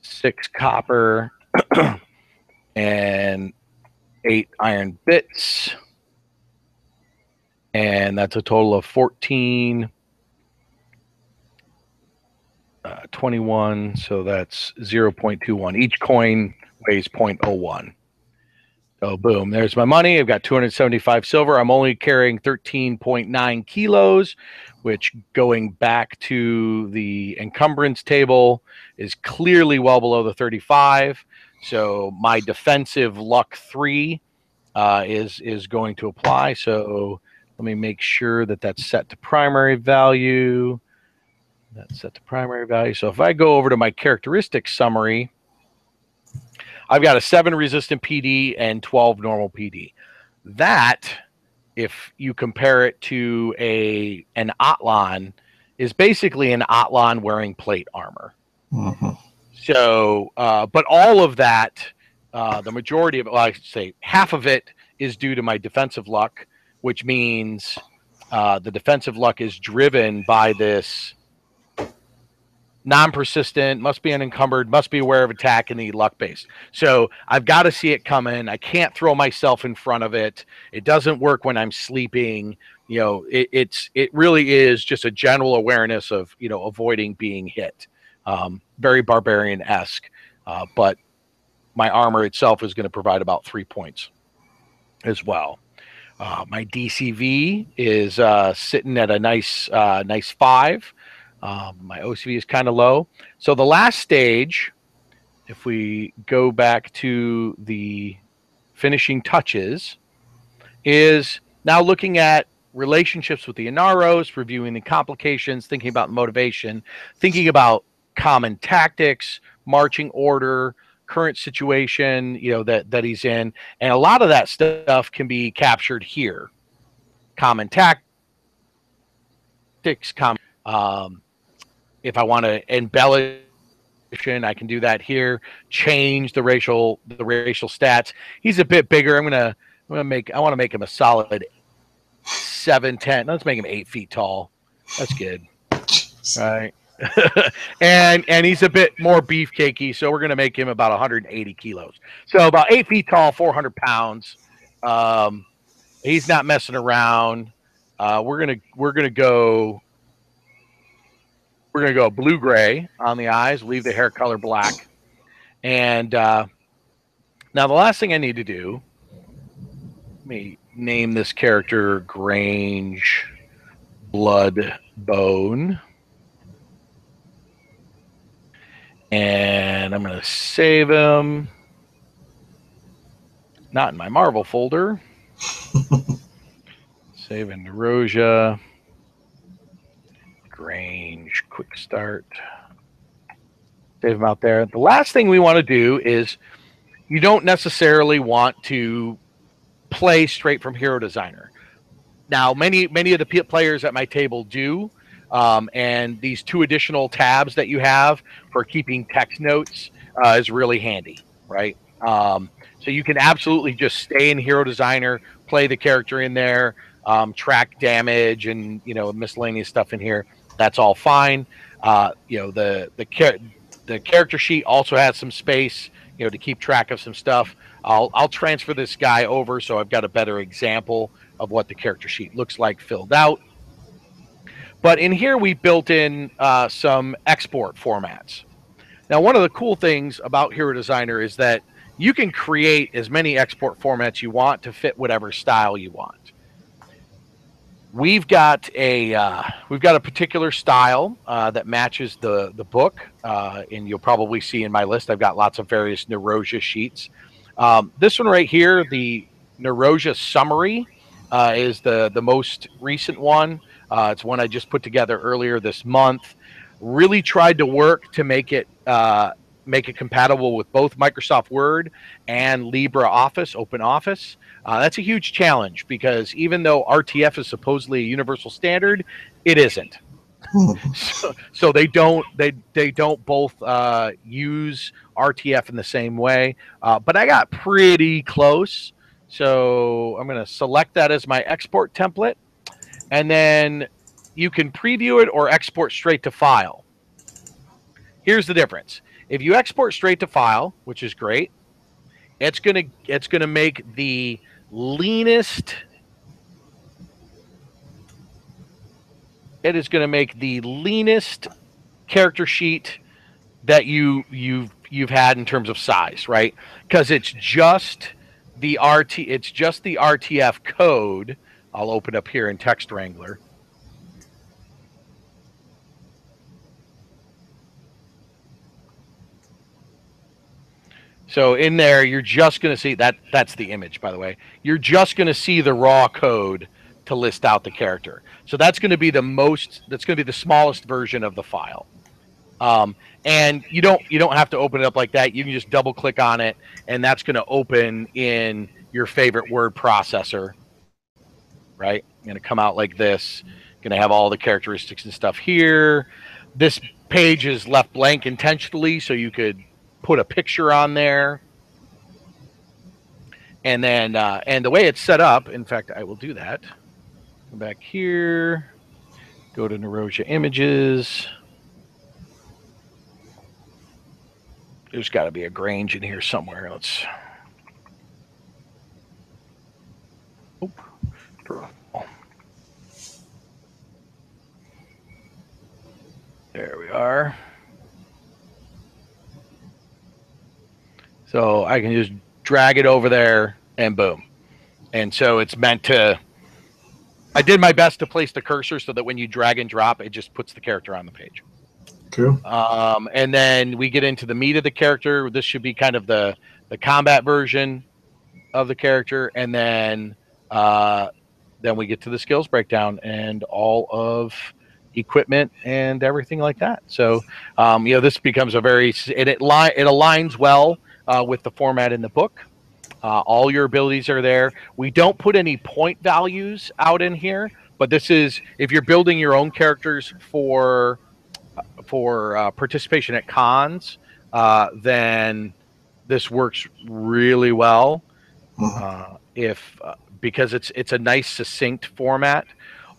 6 copper, and 8 iron bits. And that's a total of 14, 21. So that's 0.21. Each coin weighs 0.01. So boom, there's my money. I've got 275 silver. I'm only carrying 13.9 kilos, which, going back to the encumbrance table, is clearly well below the 35. So my defensive luck 3 is going to apply. So let me make sure that that's set to primary value. That's set to primary value. So if I go over to my characteristics summary, I've got a 7 resistant PD and 12 normal PD. That, if you compare it to an Atlan, is basically an Atlan wearing plate armor. Mm-hmm. So, but all of that, the majority of it, well, I should say half of it, is due to my defensive luck, which means the defensive luck is driven by this non-persistent, must be unencumbered, must be aware of attack, and the luck base. So I've got to see it coming. I can't throw myself in front of it. It doesn't work when I'm sleeping. It really is just a general awareness of avoiding being hit. Very Barbarian-esque, but my armor itself is going to provide about 3 points as well. My DCV is sitting at a nice 5. My OCV is kind of low. So the last stage, if we go back to the finishing touches, is now looking at relationships with the Inaros, reviewing the complications, thinking about motivation, thinking about common tactics, marching order, current situation, that he's in. And a lot of that stuff can be captured here. Common tactics, if I want to embellish, I can do that here. Change the racial stats. He's a bit bigger. I want to make him a solid 7'10". Let's make him 8 feet tall. That's good. Right. and he's a bit more beefcakey, so we're going to make him about 180 kilos. So about 8 feet tall, 400 pounds. He's not messing around. We're gonna go blue gray on the eyes. Leave the hair color black. And now the last thing I need to do. Let me name this character Grange Bloodbone. And I'm going to save him. Not in my Marvel folder. Save in Narosia. Grange Quickstart. Save him out there. The last thing we want to do is you don't necessarily want to play straight from Hero Designer. Now, many of the players at my table do. And these 2 additional tabs that you have for keeping text notes is really handy, right? So you can absolutely just stay in Hero Designer, play the character in there, track damage and, miscellaneous stuff in here. That's all fine. The character sheet also has some space, to keep track of some stuff. I'll transfer this guy over so I've got a better example of what the character sheet looks like filled out. But in here, we built in some export formats. Now, one of the cool things about Hero Designer is that you can create as many export formats you want to fit whatever style you want. We've got a particular style that matches the book, and you'll probably see in my list I've got lots of various Narosia sheets. This one right here, the Narosia summary, is the most recent one. It's one I just put together earlier this month. Really tried to work to make it compatible with both Microsoft Word and LibreOffice, Open Office. That's a huge challenge because even though RTF is supposedly a universal standard, it isn't. So they don't both use RTF in the same way. But I got pretty close. So I'm going to select that as my export template. And then you can preview it or export straight to file. Here's the difference. If you export straight to file, which is great, it's gonna make the leanest. It is going to make the leanest character sheet that you've had in terms of size, right? Because it's just the RTF code. I'll open up here in Text Wrangler. So in there, you're just going to see that's the image, by the way. You're just going to see the raw code to list out the character. So that's going to be the smallest version of the file. And you don't have to open it up like that. You can just double click on it, and that's going to open in your favorite word processor, right? Going to come out like this. Going to have all the characteristics and stuff here. This page is left blank intentionally, so you could put a picture on there. And then, and the way it's set up, in fact, I will do that. Come back here, go to Narosia Images. There's got to be a Grange in here somewhere. Let's. There we are. So I can just drag it over there and boom. And so it's meant to, I did my best to place the cursor so that when you drag and drop, it just puts the character on the page. Cool. And then we get into the meat of the character. This should be kind of the combat version of the character. And then we get to the skills breakdown and all of equipment and everything like that. So, this becomes it aligns well with the format in the book. All your abilities are there. We don't put any point values out in here, but this is if you're building your own characters for participation at cons, then this works really well. Because it's a nice succinct format.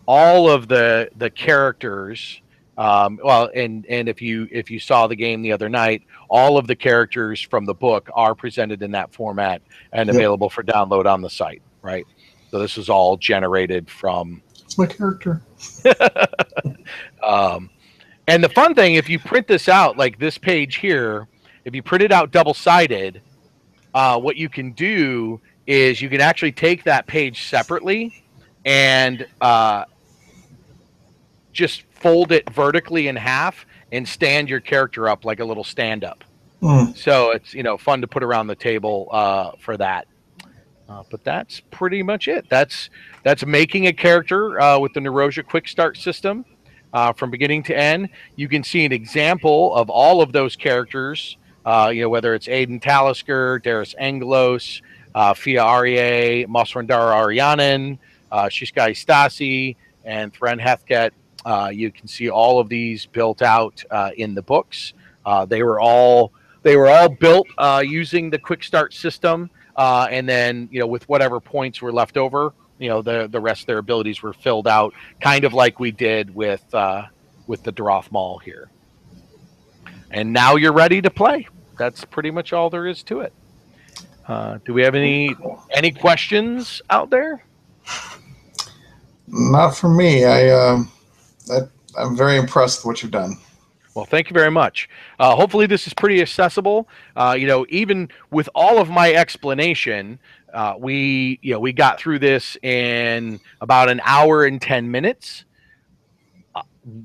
All of the characters Well, and if you saw the game the other night, all of the characters from the book are presented in that format and available for download on the site, right? So this is all generated from. It's my character. And the fun thing, if you print this out, like this page here, if you print it out double-sided, what you can do is you can actually take that page separately and just fold it vertically in half and stand your character up like a little stand-up. So it's, fun to put around the table for that. But that's pretty much it. That's making a character with the Narosia Quickstart system from beginning to end. You can see an example of all of those characters, whether it's Aiden Talisker, Darius Anglos, Fia Arie, Mosrandara Arianen, Shishkai Stasi, and Thren Hethket. You can see all of these built out in the books. They were all built using the Quick Start system, and then with whatever points were left over, the rest of their abilities were filled out, kind of like we did with the Drothmal here. And now you're ready to play. That's pretty much all there is to it. Do we have any questions out there? Not for me. I'm very impressed with what you've done. Well, thank you very much. Hopefully this is pretty accessible. Even with all of my explanation, we got through this in about an hour and 10 minutes.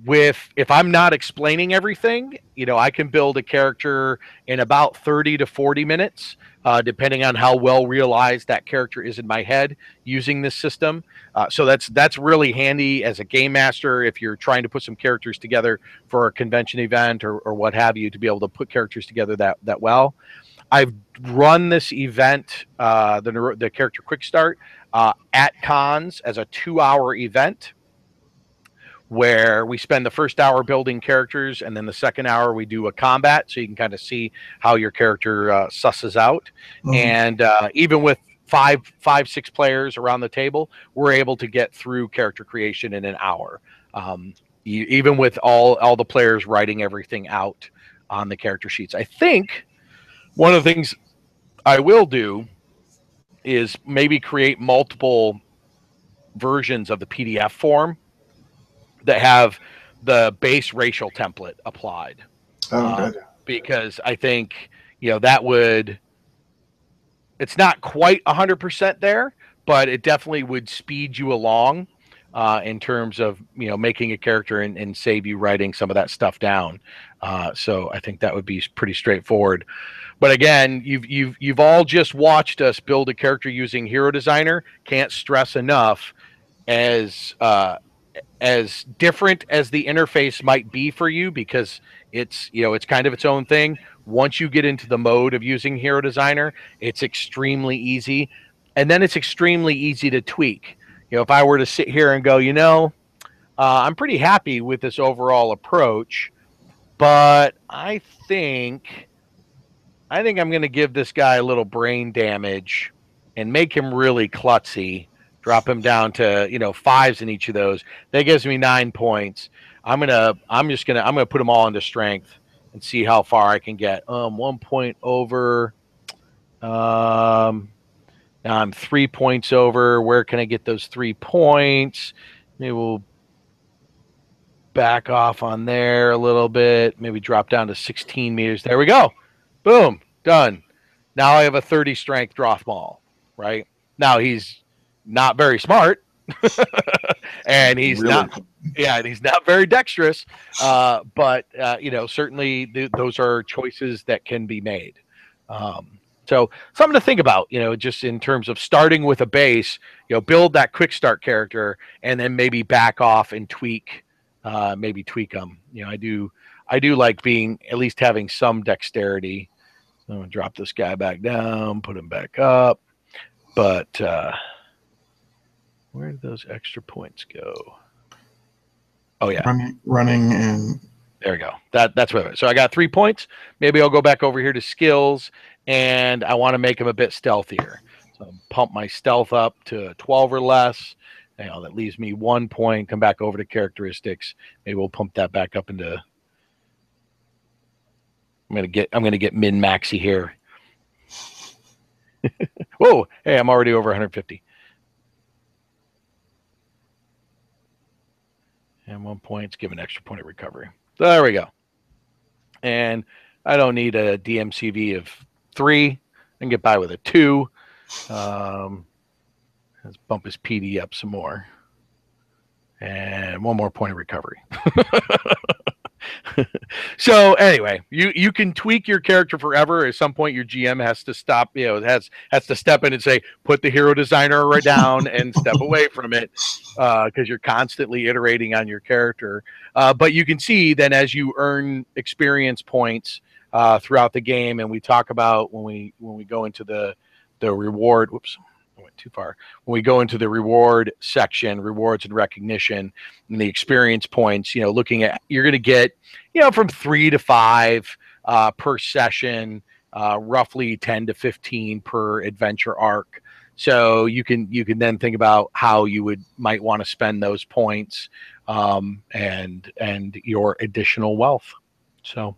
If I'm not explaining everything, I can build a character in about 30 to 40 minutes, depending on how well realized that character is in my head using this system. So that's really handy as a game master if you're trying to put some characters together for a convention event or what have you, to be able to put characters together that well. I've run this event, the Character Quick Start, at cons as a 2-hour event, where we spend the first hour building characters, and then the second hour we do a combat, so you can kind of see how your character susses out. And even with five, 6 players around the table, we're able to get through character creation in an hour, even with all the players writing everything out on the character sheets. I think one of the things I will do is maybe create multiple versions of the PDF form that have the base racial template applied. Good. Because I think, that would, it's not quite 100% there, but it definitely would speed you along in terms of, making a character and save you writing some of that stuff down. So I think that would be pretty straightforward. But again, you've all just watched us build a character using Hero Designer. Can't stress enough, as different as the interface might be for you, because it's kind of its own thing. Once you get into the mode of using Hero Designer, it's extremely easy, and then it's extremely easy to tweak. If I were to sit here and go, I'm pretty happy with this overall approach, but I think I'm going to give this guy a little brain damage and make him really klutzy. Drop him down to 5s in each of those. That gives me 9 points. I'm gonna put them all into strength and see how far I can get. 1 point over. Now I'm 3 points over. Where can I get those 3 points? Maybe we'll back off on there a little bit. Maybe drop down to 16 meters. There we go. Boom. Done. Now I have a 30 strength Drothmal. Right now he's not very smart, and he's really not very dexterous. But certainly those are choices that can be made. So something to think about, just in terms of starting with a base, build that quick start character, and then maybe back off and tweak them. I do like at least having some dexterity. So I'm gonna drop this guy back down, put him back up, but where did those extra points go? Oh yeah, running and there we go. That's what. So I got 3 points. Maybe I'll go back over here to skills, and I want to make him a bit stealthier. So pump my stealth up to 12 or less. That leaves me 1 point. Come back over to characteristics. Maybe we'll pump that back up into. I'm gonna get min maxy here. Whoa! Hey, I'm already over 150. And 1 point. Give an extra point of recovery. So there we go. And I don't need a DMCV of 3. I can get by with a 2. Let's bump his PD up some more. And 1 more point of recovery. So anyway, you can tweak your character forever. At some point, your GM has to stop. Has to step in and say, put the hero designer right down and step away from it, because you're constantly iterating on your character. But you can see then as you earn experience points throughout the game, and we talk about when we go into the reward. Whoops. I went too far. When we go into the reward section, rewards and recognition, and the experience points, looking at, you're going to get, from 3 to 5 per session, roughly 10 to 15 per adventure arc. So you can then think about how you might want to spend those points, and your additional wealth. So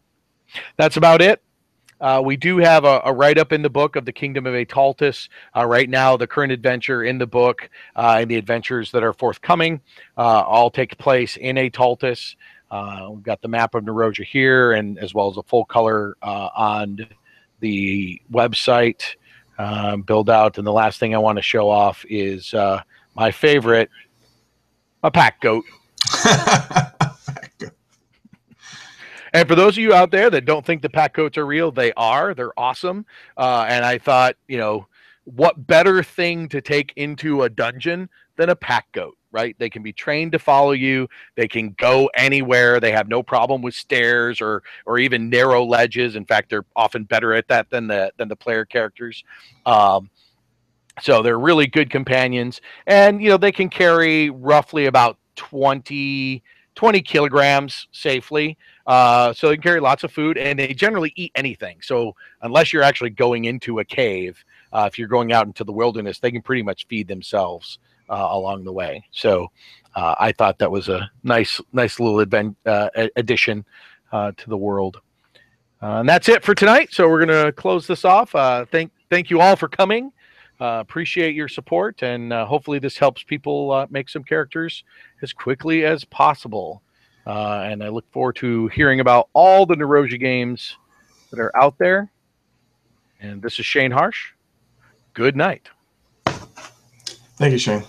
that's about it. We do have a write-up in the book of the Kingdom of Ataltis. Right now, the current adventure in the book and the adventures that are forthcoming all take place in Ataltis. We've got the map of Narosia here, and as well as a full color on the website build out. And the last thing I want to show off is my favorite, a pack goat. And for those of you out there that don't think the pack goats are real, they are. They're awesome. And I thought, what better thing to take into a dungeon than a pack goat, right? They can be trained to follow you. They can go anywhere. They have no problem with stairs or even narrow ledges. In fact, they're often better at that than the player characters. So they're really good companions. And, they can carry roughly about 20 kilograms safely. So they can carry lots of food, and they generally eat anything. So unless you're actually going into a cave, if you're going out into the wilderness, they can pretty much feed themselves along the way. So I thought that was a nice little addition to the world. And that's it for tonight. So we're going to close this off. Thank you all for coming. Appreciate your support, and hopefully this helps people make some characters as quickly as possible. And I look forward to hearing about all the Narosia games that are out there. And this is Shane Harsh. Good night. Thank you, Shane.